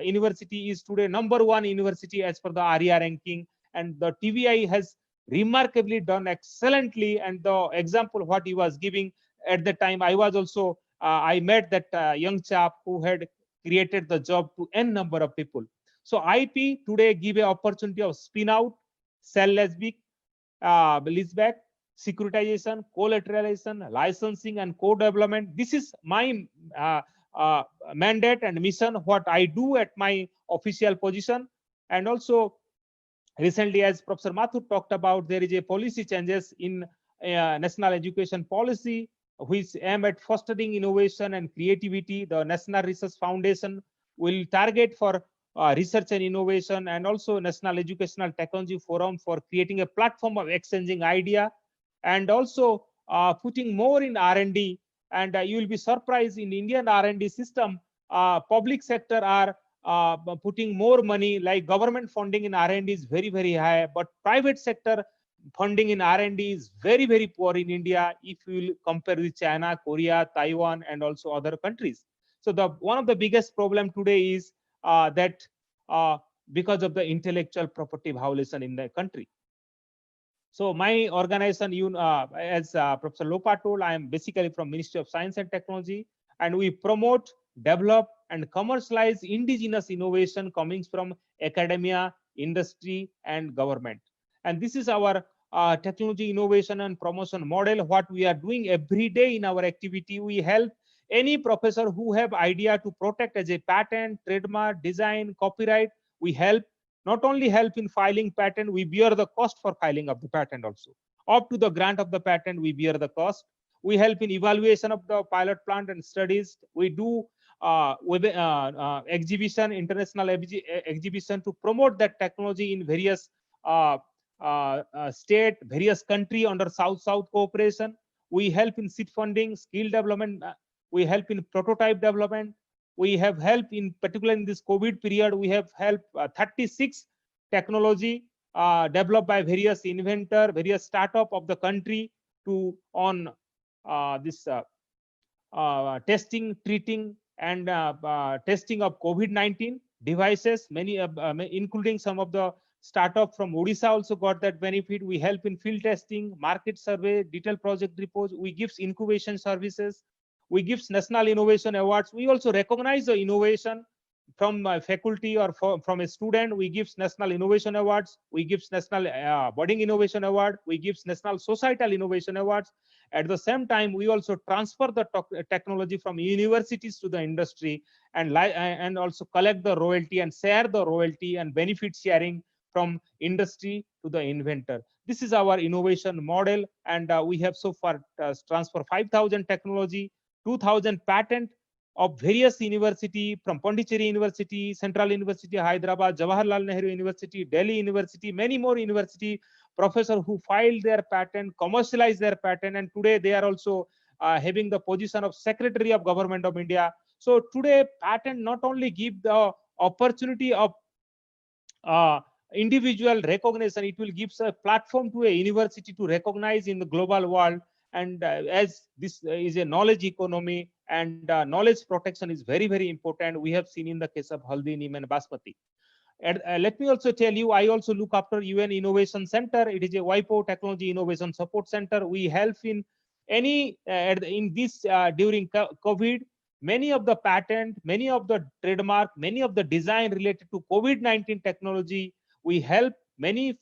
University is today #1 university as per the ARIA ranking, and the TVI has remarkably done excellently. And the example what he was giving at the time, I was also I met that young chap who had created the job to n number of people. So IP today give an opportunity of spin out, sell leaseback, securitization, collateralization, licensing, and co-development. This is my mandate and mission, what I do at my official position. And also recently, as Professor Mathur talked about, there is a policy changes in national education policy, which aim at fostering innovation and creativity. The National Research Foundation will target for research and innovation, and also National Educational Technology Forum for creating a platform of exchanging idea, and also putting more in R&D. And you will be surprised, in Indian R&D system, public sector are putting more money, like government funding in R&D is very, very high, but private sector funding in R&D is very, very poor in India if you will compare with China, Korea, Taiwan, and also other countries. So one of the biggest problem today is that because of the intellectual property violation in the country. So my organization, as Professor Lopa told, I am basically from Ministry of Science and Technology, and we promote, develop, and commercialize indigenous innovation coming from academia, industry, and government. And this is our technology innovation and promotion model. What we are doing every day in our activity, we help any professor who have idea to protect as a patent, trademark, design, copyright. We help. Not only help in filing patent, we bear the cost for filing of the patent also. Up to the grant of the patent, we bear the cost. We help in evaluation of the pilot plant and studies. We do exhibition, international exhibition to promote that technology in various state, various country under South-South cooperation. We help in seed funding, skill development. We help in prototype development. We have helped in particular in this COVID period. We have helped 36 technology developed by various inventor, various startup of the country to on this testing, treating, and testing of COVID-19 devices. Many, including some of the startup from Odisha, also got that benefit. We help in field testing, market survey, detailed project reports. We give incubation services. We give National Innovation Awards. We also recognize the innovation from faculty or from a student. We give National Innovation Awards. We give National Budding Innovation Award. We give National Societal Innovation Awards. At the same time, we also transfer the technology from universities to the industry, and also collect the royalty and share the royalty and benefit sharing from industry to the inventor. This is our innovation model, and we have so far transferred 5,000 technology, 2,000 patent of various university, from Pondicherry University, Central University, Hyderabad, Jawaharlal Nehru University, Delhi University, many more university professors who filed their patent, commercialized their patent, and today they are also having the position of Secretary of Government of India. So today patent not only give the opportunity of individual recognition, it will give a platform to a university to recognize in the global world. And as this is a knowledge economy, and knowledge protection is very, very important. We have seen in the case of Haldi, Neem, and Basmati. And let me also tell you, I also look after UN Innovation Center. It is a WIPO Technology Innovation Support Center. We help in any in this during COVID. Many of the patent, many of the trademark, many of the design related to COVID-19 technology. We help many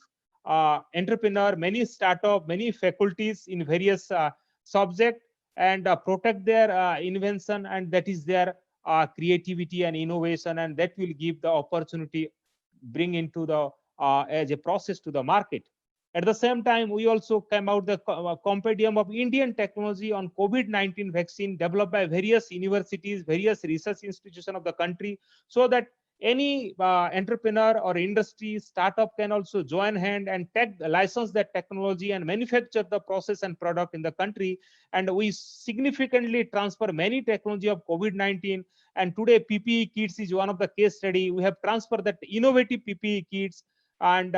entrepreneur, many startup, many faculties in various subject, and protect their invention, and that is their creativity and innovation, and that will give the opportunity, bring into the as a process to the market. At the same time, we also came out the compendium of Indian technology on COVID-19 vaccine developed by various universities, various research institutions of the country, so that any entrepreneur or industry startup can also join hand and license that technology and manufacture the process and product in the country. And we significantly transfer many technology of COVID-19. And today PPE kits is one of the case study. We have transferred that innovative PPE kits, and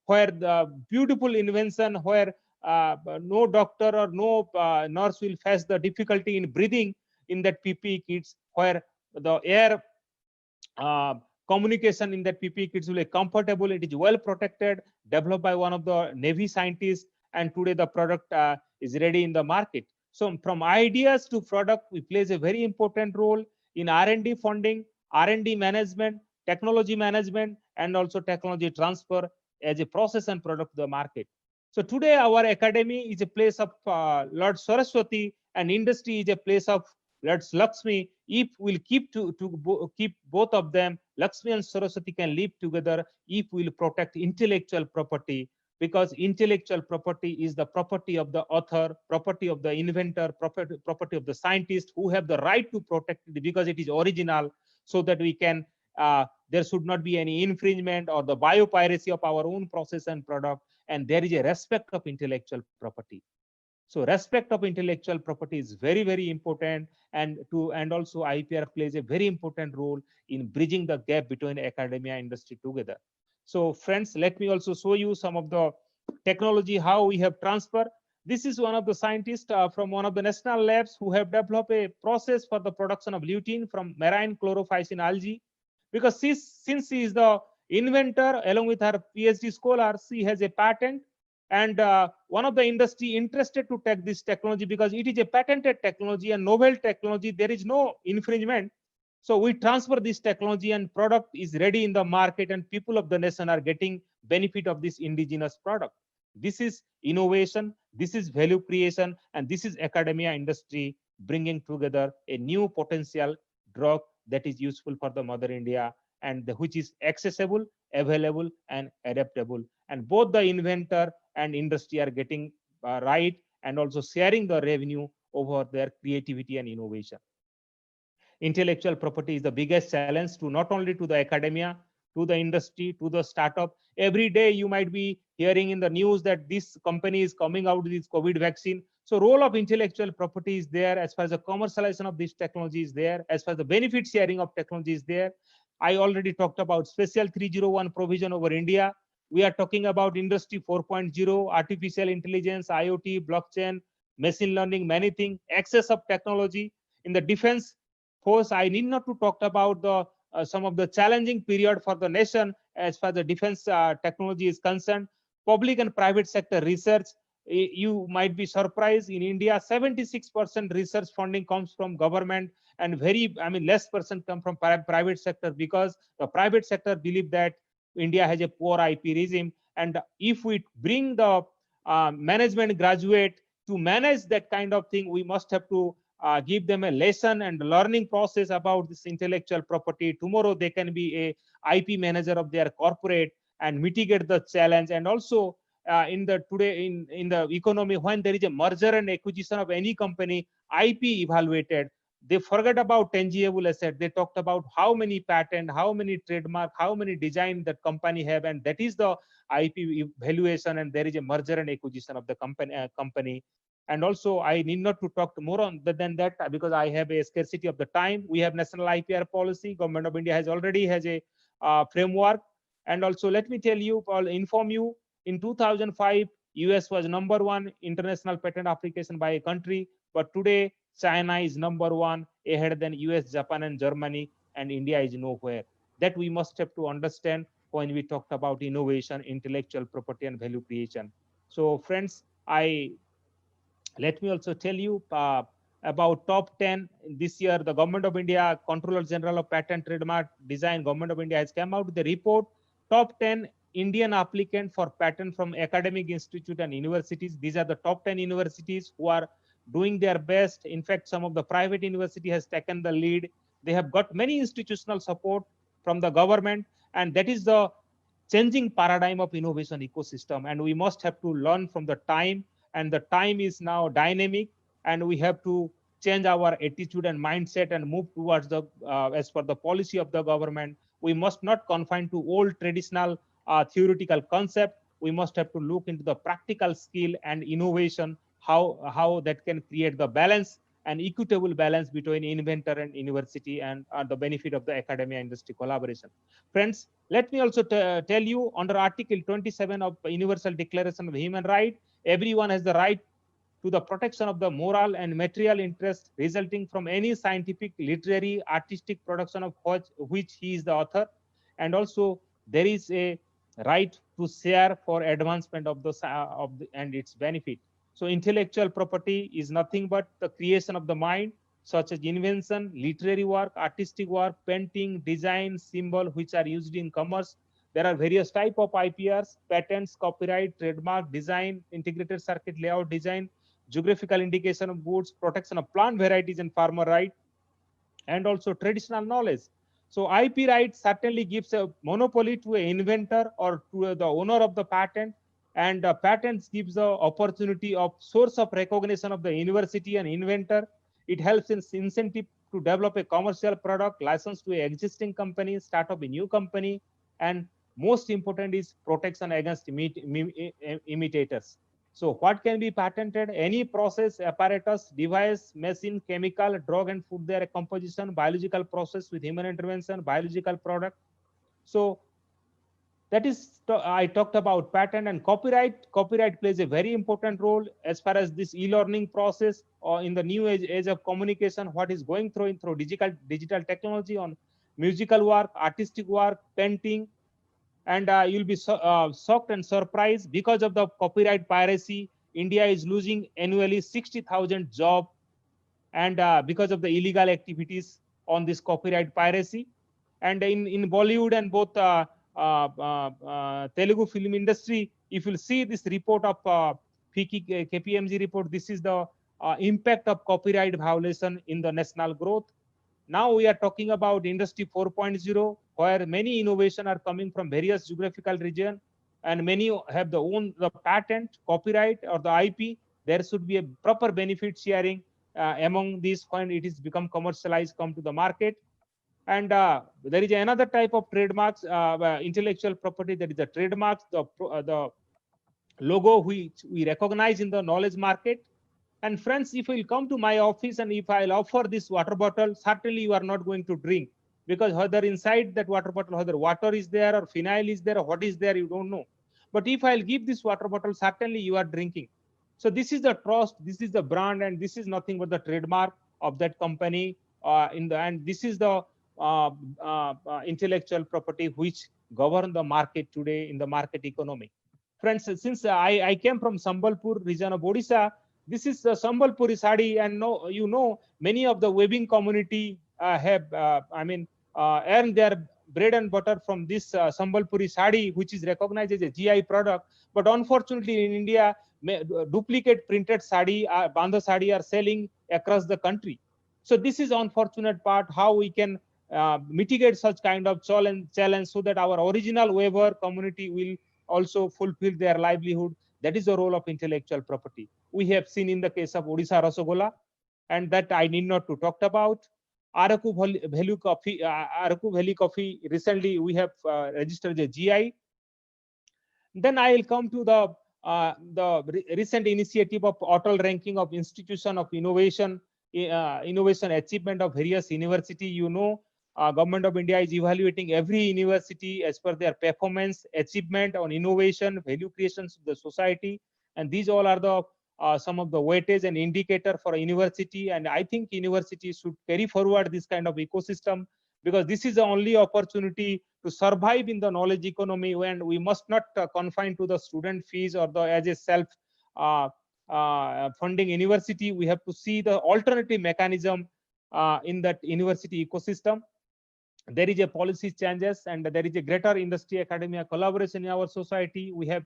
where the beautiful invention where no doctor or no nurse will face the difficulty in breathing in that PPE kits, where the air communication in that PPE kits will be comfortable. It is well protected, developed by one of the Navy scientists, and today the product is ready in the market. So from ideas to product, we plays a very important role in R&D funding, R&D management, technology management, and also technology transfer as a process and product to the market. So today our academy is a place of Lord Saraswati, and industry is a place of Lord Lakshmi. If we'll keep keep both of them, Lakshmi and Saraswati can live together if we'll protect intellectual property, because intellectual property is the property of the author, property of the inventor, property of the scientist, who have the right to protect it because it is original, so that we can there should not be any infringement or the biopiracy of our own process and product, and there is a respect of intellectual property. So respect of intellectual property is very, very important, and also IPR plays a very important role in bridging the gap between academia and industry together. So friends, let me also show you some of the technology, how we have transferred. This is one of the scientists from one of the national labs who have developed a process for the production of lutein from marine chlorophycin algae. Because since she is the inventor, along with her PhD scholar, she has a patent, and one of the industry interested to take this technology because it is a patented technology and novel technology. There is no infringement. So we transfer this technology and product is ready in the market, and people of the nation are getting benefit of this indigenous product. This is innovation, this is value creation, and this is academia industry bringing together a new potential drug that is useful for the Mother India, and which is accessible, available, and adaptable. And both the inventor and industry are getting right, and also sharing the revenue over their creativity and innovation. Intellectual property is the biggest challenge to not only to the academia, to the industry, to the startup. Every day you might be hearing in the news that this company is coming out with this COVID vaccine. So role of intellectual property is there, as far as the commercialization of this technology is there, as far as the benefit sharing of technology is there. I already talked about special 301 provision over India. We are talking about industry 4.0, artificial intelligence, IoT, blockchain, machine learning, many things, access of technology. In the defense force, I need not to talk about the some of the challenging period for the nation as far as the defense technology is concerned. Public and private sector research, you might be surprised, in India 76% research funding comes from government, and less percent come from private sector, because the private sector believe that India has a poor IP regime, and if we bring the management graduate to manage that kind of thing, we must have to give them a lesson and learning process about this intellectual property. Tomorrow they can be a IP manager of their corporate and mitigate the challenge. And also in the economy, when there is a merger and acquisition of any company, IP evaluated. They forget about tangible asset. They talked about how many patent, how many trademark, how many design that company have, and that is the IP evaluation. And there is a merger and acquisition of the company. And also, I need not to talk more on than that, because I have a scarcity of the time. We have national IPR policy. Government of India has already has a framework. And also, let me tell you, I'll inform you, in 2005, US was #1 international patent application by a country, but today China is #1 ahead than US, Japan, and Germany, and India is nowhere. That we must have to understand when we talked about innovation, intellectual property, and value creation. So friends, let me also tell you about top 10 this year. The Government of India, Controller General of Patent, Trademark, Design, Government of India has come out with the report, top 10 Indian applicant for patent from academic institute and universities. These are the top 10 universities who are doing their best. In fact, some of the private university has taken the lead. They have got many institutional support from the government, and that is the changing paradigm of innovation ecosystem. And we must have to learn from the time, and the time is now dynamic, and we have to change our attitude and mindset and move towards the as per the policy of the government. We must not confine to old traditional theoretical concept. We must have to look into the practical skill and innovation, how that can create the balance and equitable balance between inventor and university, and the benefit of the academia industry collaboration. Friends, let me also tell you, under Article 27 of Universal Declaration of Human Rights, everyone has the right to the protection of the moral and material interests resulting from any scientific, literary, artistic production of which he is the author. And also there is a right to share for advancement of the and its benefit. So intellectual property is nothing but the creation of the mind, such as invention, literary work, artistic work, painting, design, symbol, which are used in commerce. There are various type of IPRs: patents, copyright, trademark, design, integrated circuit layout design, geographical indication of goods, protection of plant varieties and farmer right, and also traditional knowledge. So IP right certainly gives a monopoly to an inventor or to the owner of the patent, and patents gives the opportunity of source of recognition of the university and inventor. It helps in incentive to develop a commercial product, license to an existing company, start up a new company, and most important is protection against imitators. So what can be patented? Any process, apparatus, device, machine, chemical, drug and food, their composition, biological process with human intervention, biological product. So that is, I talked about patent and copyright. Copyright plays a very important role as far as this e-learning process, or in the new age of communication, what is going through digital technology on musical work, artistic work, painting. And you'll be shocked and surprised, because of the copyright piracy, India is losing annually 60,000 jobs, and because of the illegal activities on this copyright piracy. And in Bollywood and both Telugu film industry, if you'll see this report of FICCI KPMG report, this is the impact of copyright violation in the national growth. Now we are talking about Industry 4.0, where many innovation are coming from various geographical region, and many have the patent, copyright, or the IP. There should be a proper benefit sharing among these when it is become commercialized, come to the market. And there is another type of trademarks, intellectual property, that is the trademarks, the logo which we recognize in the knowledge market. And friends, if you'll come to my office and if I'll offer this water bottle, certainly you are not going to drink, because whether inside that water bottle, whether water is there or phenyl is there or what is there, you don't know. But if I'll give this water bottle, certainly you are drinking. So this is the trust, this is the brand, and this is nothing but the trademark of that company. And this is the intellectual property which govern the market today in the market economy. Friends, since I came from Sambalpur region of Odisha, this is Sambalpuri sari, and many of the weaving community have earned their bread and butter from this Sambalpuri sari, which is recognized as a GI product. But unfortunately, in India, duplicate printed sari, bandha sari, are selling across the country. So this is unfortunate part. How we can mitigate such kind of challenge so that our original weaver community will also fulfill their livelihood. That is the role of intellectual property. We have seen in the case of Odisha Rasagola, and that I need not to talk about. Araku Valley Coffee, recently we have registered a GI. Then I will come to the recent initiative of Atal ranking of institution of innovation achievement of various university. Government of India is evaluating every university as per their performance, achievement on innovation, value creation to the society, and these all are the some of the weightage and indicator for a university. And I think universities should carry forward this kind of ecosystem, because this is the only opportunity to survive in the knowledge economy, when we must not confine to the student fees or as a self funding university. We have to see the alternative mechanism in that university ecosystem. There is a policy changes, and there is a greater industry academia collaboration in our society. We have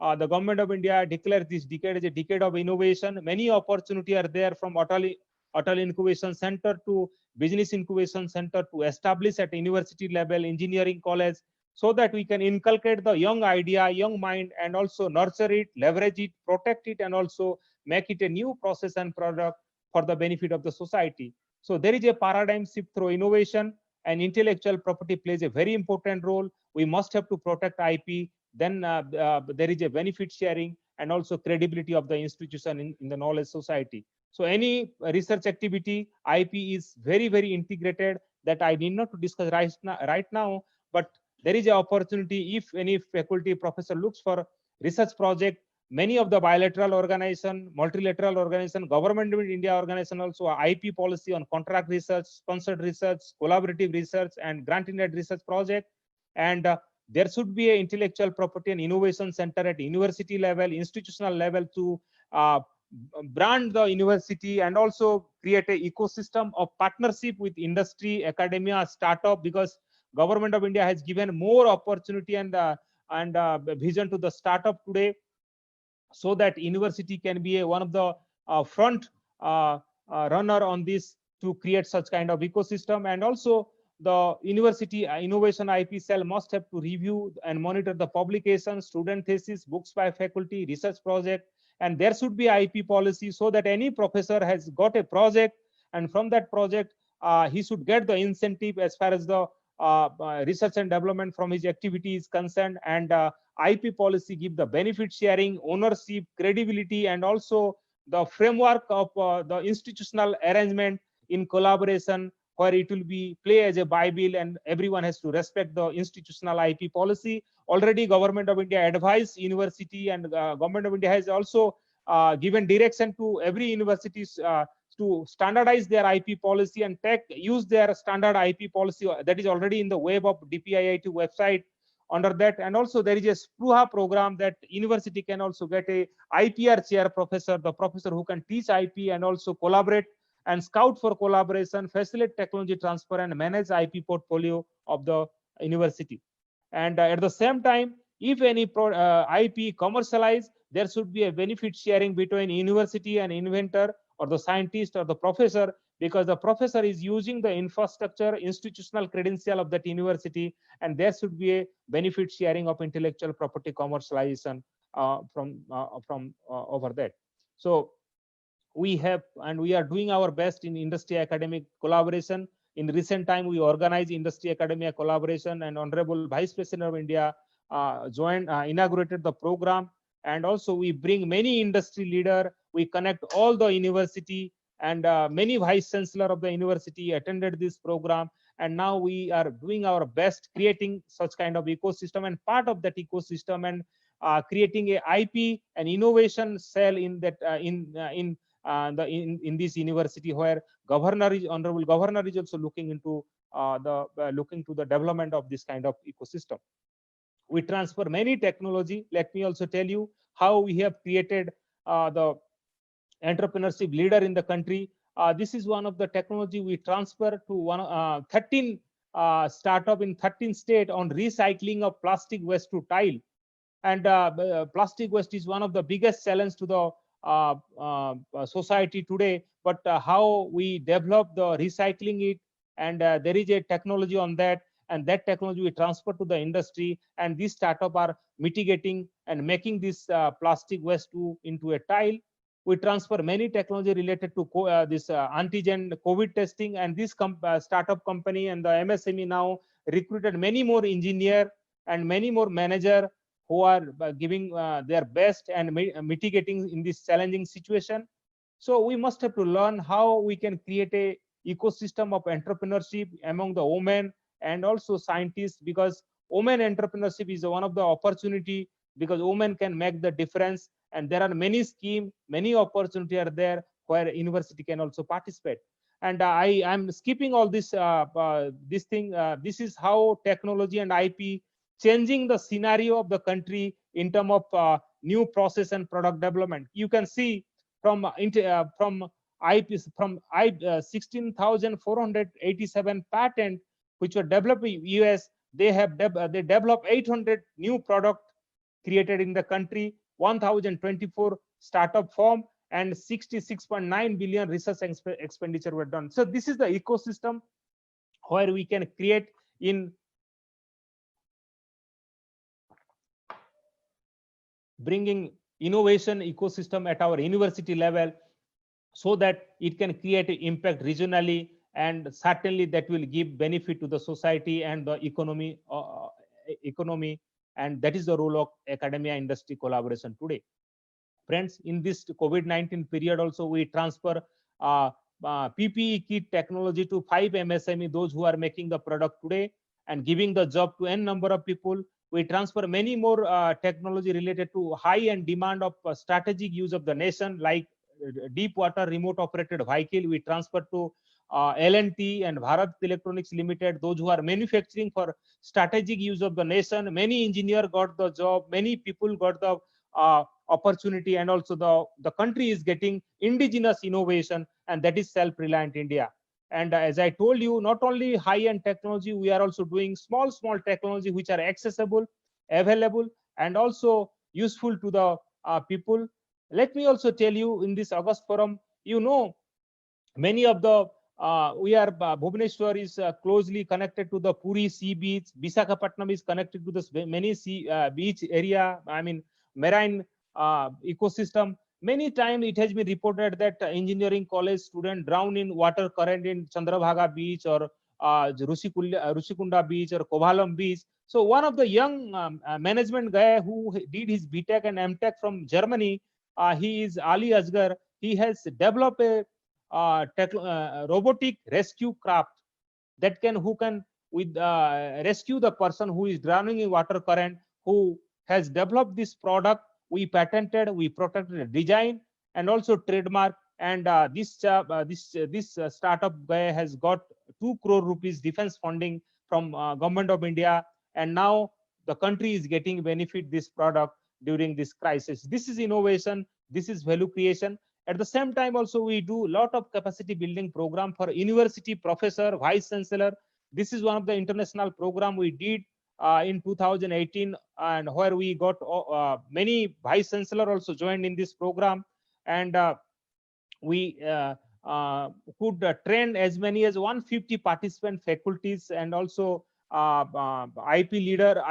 the government of India declared this decade as a decade of innovation. Many opportunities are there, from Atal Incubation Center to Business Incubation Center to establish at university level engineering college, so that we can inculcate the young idea, young mind, and also nurture it, leverage it, protect it, and also make it a new process and product for the benefit of the society. So there is a paradigm shift through innovation, and intellectual property plays a very important role. We must have to protect IP. Then there is a benefit sharing and also credibility of the institution in the knowledge society. So any research activity, IP is very, very integrated, that I need not to discuss right now, but there is an opportunity if any faculty professor looks for research project. Many of the bilateral organization, multilateral organization, government of India organization also IP policy on contract research, sponsored research, collaborative research, and grant-funded research project. And there should be an intellectual property and innovation center at university level, institutional level, to brand the university and also create an ecosystem of partnership with industry, academia, startup, because government of India has given more opportunity and vision to the startup today, so that university can be one of the front runner on this to create such kind of ecosystem. And also the university innovation IP cell must have to review and monitor the publication, student thesis, books by faculty, research project, and there should be IP policy, so that any professor has got a project, and from that project he should get the incentive as far as the research and development from his activity is concerned. And IP policy give the benefit sharing, ownership, credibility, and also the framework of the institutional arrangement in collaboration, where it will be play as a Bible and everyone has to respect the institutional IP policy. Already government of India advised university, and government of India has also given direction to every universities to standardize their IP policy and use their standard IP policy that is already in the web of DPIIT website under that. And also there is a SPRUHA program that university can also get a IPR chair professor, the professor who can teach IP and also collaborate and scout for collaboration, facilitate technology transfer, and manage IP portfolio of the university. And at the same time, if any IP commercialized, there should be a benefit sharing between university and inventor, or the scientist or the professor, because the professor is using the infrastructure, institutional credential of that university, and there should be a benefit sharing of intellectual property commercialization from over that. So we have, and we are doing our best in industry academic collaboration. In recent time, we organize industry academia collaboration, and Honorable Vice President of India inaugurated the program. And also we bring many industry leader, we connect all the university, and many vice chancellor of the university attended this program. And now we are doing our best creating such kind of ecosystem, and part of that ecosystem, and creating a IP and innovation cell in that in this university, where honorable governor is also looking into the development of this kind of ecosystem. We transfer many technology. Let me also tell you how we have created the entrepreneurship leader in the country. This is one of the technology we transfer to 13 startup in 13 states on recycling of plastic waste to tile. And plastic waste is one of the biggest challenge to the society today. But how we develop the recycling it, and there is a technology on that, and that technology we transfer to the industry, and these startup are mitigating and making this plastic waste into a tile. We transfer many technology related to this antigen COVID testing, and this startup company and the MSME now recruited many more engineer and many more manager who are giving their best and mitigating in this challenging situation. So we must have to learn how we can create a ecosystem of entrepreneurship among the women and also scientists, because women entrepreneurship is one of the opportunity, because women can make the difference, and there are many schemes, many opportunity are there where university can also participate. And I am skipping all this this thing. This is how technology and IP changing the scenario of the country in terms of new process and product development. You can see from IP 16,487 patent which were developed in US. They developed 800 new product created in the country, 1,024 startup form, and 66.9 billion research expenditure were done. So this is the ecosystem where we can create in bringing innovation ecosystem at our university level. so that it can create an impact regionally, and certainly that will give benefit to the society and the economy. And that is the role of academia industry collaboration today. Friends, in this COVID-19 period also, we transfer uh, PPE kit technology to 5 MSME, those who are making the product today and giving the job to n number of people. We transfer many more technology related to high end demand of strategic use of the nation, like deep water remote operated vehicle. We transfer to L&T and Bharat Electronics Limited, those who are manufacturing for strategic use of the nation. Many engineers got the job, many people got the opportunity, and also the country is getting indigenous innovation, and that is self-reliant India. And as I told you, not only high-end technology, we are also doing small technology which are accessible, available, and also useful to the people. Let me also tell you, in this August forum, many of the we are Bhubaneswar is closely connected to the Puri sea beach. Visakhapatnam is connected to this many sea beach area. I mean, marine ecosystem. Many times it has been reported that engineering college student drown in water current in Chandrabhaga beach, or Rushikunda beach, or Kovalam beach. So one of the young management guy who did his BTech and MTech from Germany, he is Ali Asgar. He has developed a robotic rescue craft that who can rescue the person who is drowning in water current. Who has developed this product? We patented, we protected the design and also trademark. And this startup guy has got 2 crore rupees defense funding from government of India, and now the country is getting benefit this product during this crisis. This is innovation. This is value creation. At the same time, also we do a lot of capacity building program for university professor, vice chancellor. This is one of the international program we did in 2018, and where we got many vice chancellor also joined in this program, and we could train as many as 150 participant faculties, and also IP leader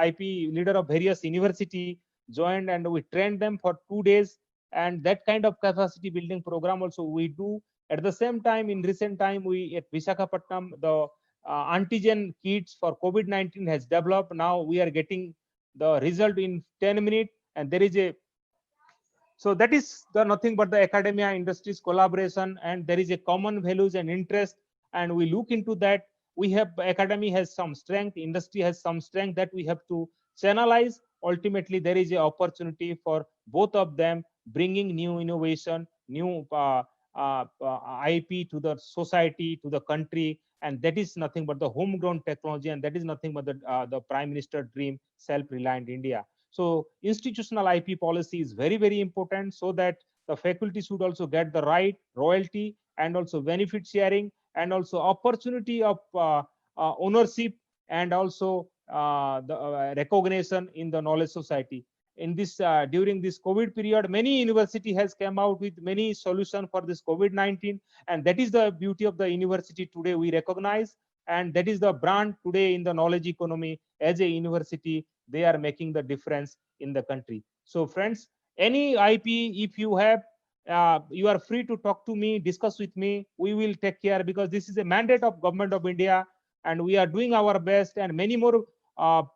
of various university joined, and we trained them for 2 days. And that kind of capacity building program also we do. At the same time, in recent time, we at Visakhapatnam, the antigen kits for COVID-19 has developed. Now we are getting the result in 10 minutes, and there is a so that is the nothing but the academia industries collaboration, and there is a common values and interest, and we look into that. We have academy has some strength, industry has some strength that we have to channelize. Ultimately, there is a opportunity for both of them bringing new innovation, new IP to the society, to the country, and that is nothing but the homegrown technology, and that is nothing but the Prime Minister dream, self-reliant India. So institutional IP policy is very, very important, so that the faculty should also get the right royalty and also benefit sharing and also opportunity of ownership, and also the recognition in the knowledge society. In this during this COVID period, many university has come out with many solutions for this COVID-19, and that is the beauty of the university today we recognize, and that is the brand today in the knowledge economy. As a university, they are making the difference in the country. So friends, any IP if you have, you are free to talk to me, discuss with me. We will take care, because this is a mandate of government of India, and we are doing our best, and many more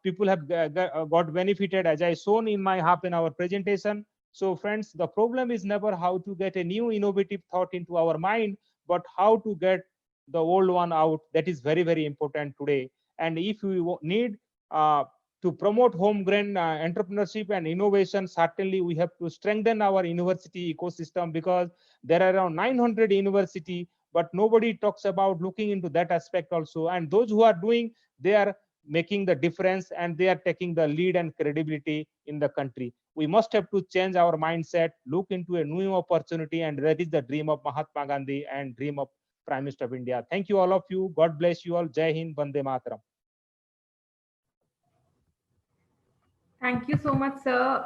people have got benefited, as I shown in my half an hour presentation. So friends, the problem is never how to get a new innovative thought into our mind, but how to get the old one out. That is very, very important today. And if we need to promote homegrown entrepreneurship and innovation, certainly we have to strengthen our university ecosystem, because there are around 900 university, but nobody talks about looking into that aspect also. And those who are doing, they are making the difference, and they are taking the lead and credibility in the country. We must have to change our mindset, look into a new opportunity, and that is the dream of Mahatma Gandhi and dream of Prime Minister of India. Thank you all of you. God bless you all. Jai Hind, Vande Mataram. Thank you so much, sir,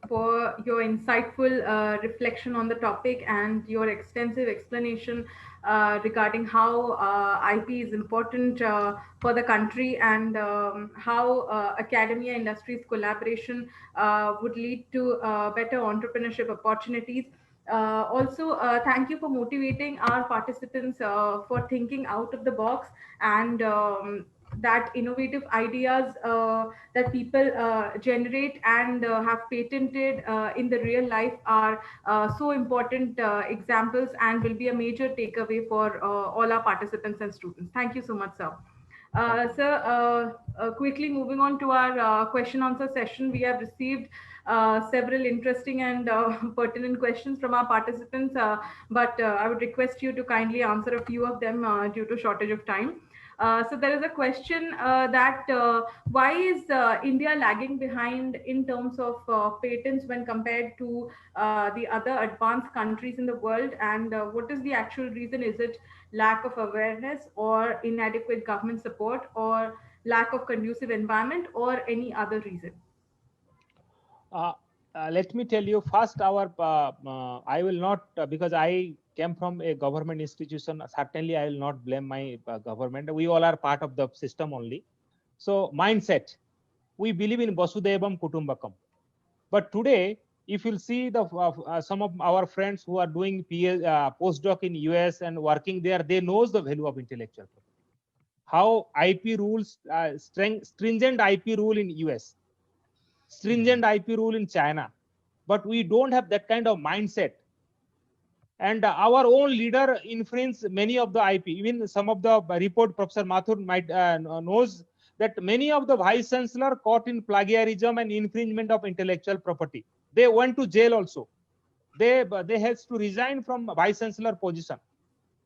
for your insightful reflection on the topic and your extensive explanation regarding how IP is important for the country, and how academia industries collaboration would lead to better entrepreneurship opportunities. Also, thank you for motivating our participants for thinking out of the box, and that innovative ideas that people generate and have patented in the real life are so important examples and will be a major takeaway for all our participants and students. Thank you so much, sir. Sir, quickly moving on to our question answer session, we have received several interesting and pertinent questions from our participants, but I would request you to kindly answer a few of them due to shortage of time. So there is a question that why is India lagging behind in terms of patents when compared to the other advanced countries in the world, and what is the actual reason? Is it lack of awareness or inadequate government support or lack of conducive environment or any other reason? Let me tell you first, I will not, because I came from a government institution, certainly I will not blame my government. We all are part of the system only. So mindset, we believe in Vasudevam Kutumbakam. But today, if you'll see some of our friends who are doing postdoc in US and working there, they knows the value of intellectual property. How IP rules, stringent IP rule in US, stringent IP rule in China, but we don't have that kind of mindset. And our own leader infringes many of the IP. Even some of the report Professor Mathur might knows that many of the vice chancellor caught in plagiarism and infringement of intellectual property. They went to jail also. They had to resign from vice chancellor position.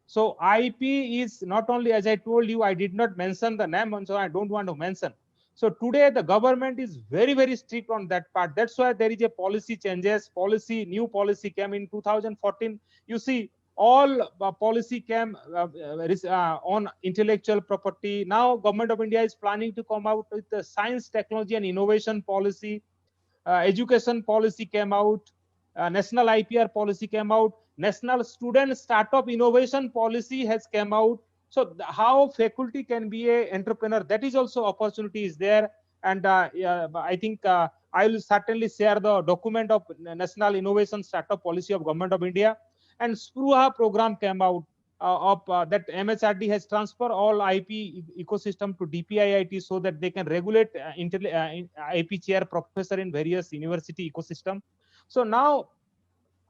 So IP is not only, as I told you, I did not mention the name, and so I don't want to mention. So today the government is very, very strict on that part. That's why there is a policy changes, new policy came in 2014. You see, all policy came on intellectual property. Now government of India is planning to come out with the science, technology and innovation policy. Education policy came out. National IPR policy came out. National Student Startup Innovation Policy has come out. So how faculty can be a entrepreneur, that is also opportunity is there. And I think I will certainly share the document of National Innovation Startup Policy of Government of India. And Spruha program came out that MHRD has transferred all IP ecosystem to DPIIT so that they can regulate IP chair professor in various university ecosystem. So now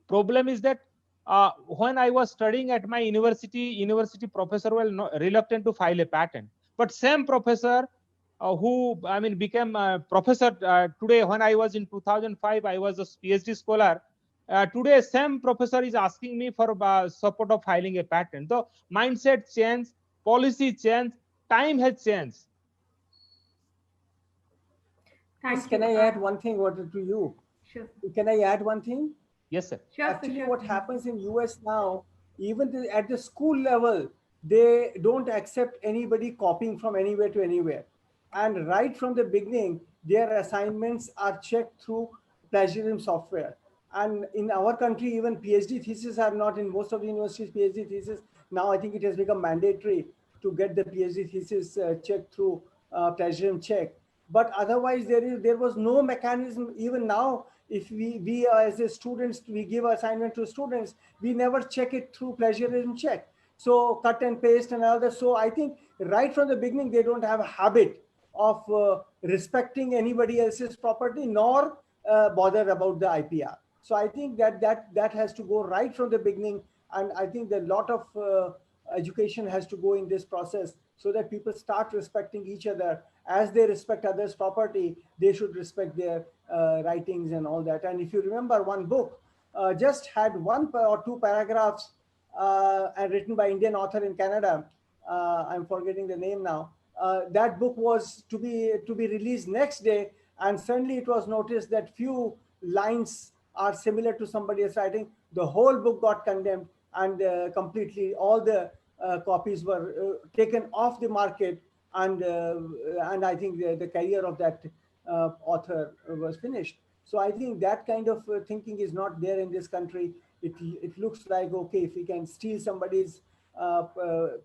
problem is that when I was studying at my university professor were reluctant to file a patent. But same professor who became a professor today, when I was in 2005, I was a PhD scholar. Today, same professor is asking me for support of filing a patent. So mindset change, policy change, time has changed. Thank you. Can I add one thing to you? Sure. Can I add one thing? Yes, sir. Sure, Actually, sure. what happens in US now, even at the school level, they don't accept anybody copying from anywhere to anywhere. And right from the beginning, their assignments are checked through plagiarism software. And in our country, even PhD theses are not in most of the universities. PhD thesis now, I think it has become mandatory to get the PhD thesis checked through plagiarism check. But otherwise, there was no mechanism. Even now, if we as a students, we give assignment to students, we never check it through plagiarism check. So cut and paste and all that. So I think right from the beginning, they don't have a habit of respecting anybody else's property, nor bother about the IPR. So I think that has to go right from the beginning. And I think that a lot of education has to go in this process so that people start respecting each other. As they respect others' property, they should respect their writings and all that. And if you remember, one book just had 1 or 2 paragraphs and written by Indian author in Canada. I'm forgetting the name now. That book was to be released next day, and suddenly it was noticed that few lines are similar to somebody else's writing. The whole book got condemned, and completely all the copies were taken off the market, and I think the career of that author was finished. So I think that kind of thinking is not there in this country. It looks like, okay, if we can steal somebody's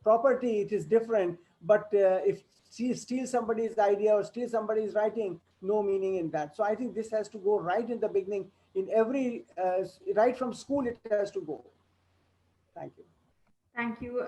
property, it is different. But if steal somebody's idea or steal somebody's writing, no meaning in that. So I think this has to go right in the beginning. in every, right from school it has to go. Thank you. Thank you.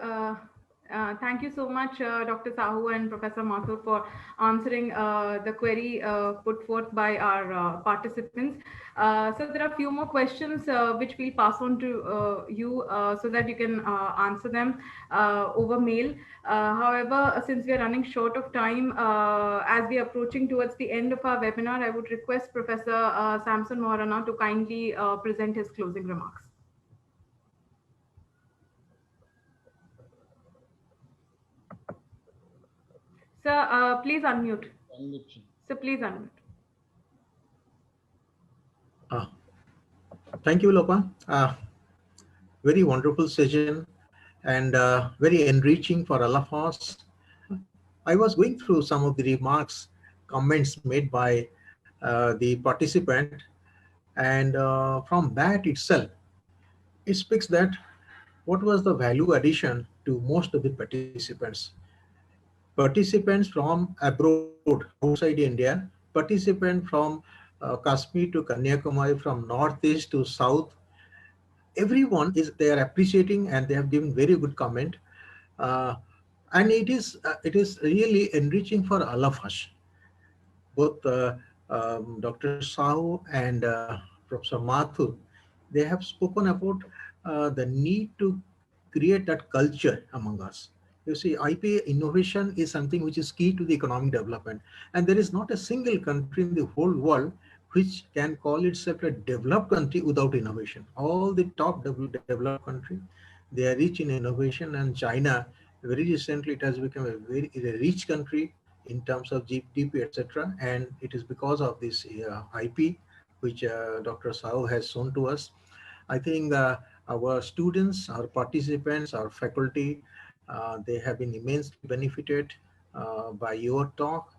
Thank you so much, Dr. Sahu and Professor Mathur, for answering the query put forth by our participants. So there are a few more questions which we'll pass on to you so that you can answer them over mail. However, since we are running short of time, as we are approaching towards the end of our webinar, I would request Professor Samson Moharana to kindly present his closing remarks. Sir, please unmute. So please unmute. Thank you, Lopa. Very wonderful session and very enriching for all of us. I was going through some of the remarks, comments made by the participant, and from that itself, it speaks that what was the value addition to most of the participants. Participants from abroad, outside India, participants from Kashmir to Kanyakumari, from northeast to south, everyone is they are appreciating and they have given very good comment, and it is really enriching for all of us. Both Dr. Sahu and Professor Mathur, they have spoken about the need to create that culture among us. You see, IP innovation is something which is key to the economic development, and there is not a single country in the whole world which can call itself a developed country without innovation. All the top developed countries, they are rich in innovation, and China, very recently, it has become a rich country in terms of GDP, etc. And it is because of this IP, which Dr. Sahu has shown to us. I think our students, our participants, our faculty, they have been immensely benefited by your talk.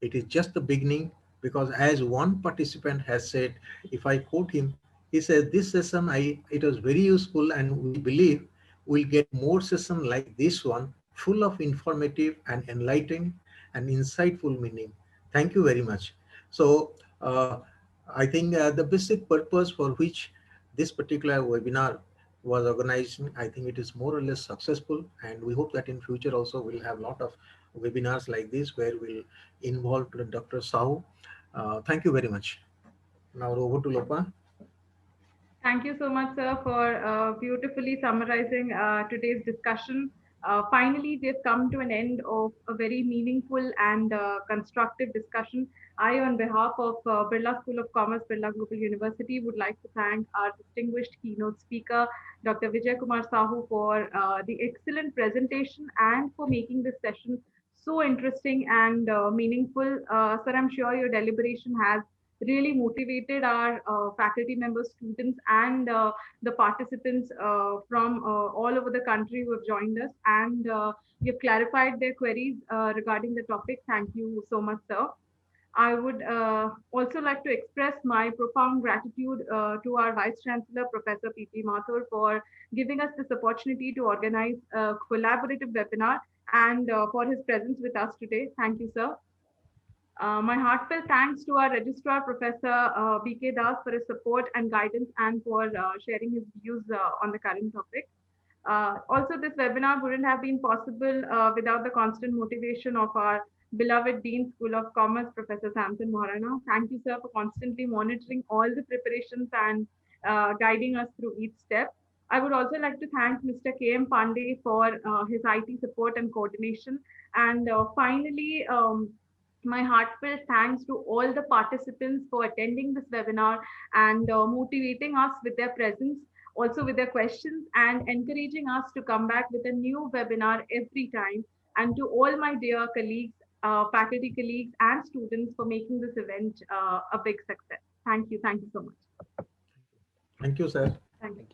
It is just the beginning, because as one participant has said, if I quote him, he said, this session, it was very useful, and we believe we'll get more sessions like this one, full of informative and enlightening and insightful meaning. Thank you very much. So I think the basic purpose for which this particular webinar was organized, I think it is more or less successful, and we hope that in future also we'll have a lot of webinars like this where we'll involve Dr. Sahu. Thank you very much. Now over to Lopa. Thank you so much, sir, for beautifully summarizing today's discussion. Finally, we've come to an end of a very meaningful and constructive discussion. I, on behalf of Birla School of Commerce, Birla Global University, would like to thank our distinguished keynote speaker, Dr. Vijay Kumar Sahu, for the excellent presentation and for making this session so interesting and meaningful. Sir, I'm sure your deliberation has really motivated our faculty members, students, and the participants from all over the country who have joined us, and you've clarified their queries regarding the topic. Thank you so much, sir. I would also like to express my profound gratitude to our Vice Chancellor, Professor P.P. Mathur, for giving us this opportunity to organize a collaborative webinar, and for his presence with us today. Thank you, sir. My heartfelt thanks to our registrar, Professor B.K. Das, for his support and guidance, and for sharing his views on the current topic. Also, this webinar wouldn't have been possible without the constant motivation of our beloved Dean, School of Commerce, Professor Samson Moharana. Thank you, sir, for constantly monitoring all the preparations and guiding us through each step. I would also like to thank Mr. K.M. Pandey for his IT support and coordination. And finally, my heartfelt thanks to all the participants for attending this webinar and motivating us with their presence, also with their questions, and encouraging us to come back with a new webinar every time. And to all my dear colleagues, faculty colleagues, and students for making this event a big success. Thank you. Thank you so much. Thank you, sir. Thank you.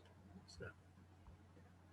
Sir.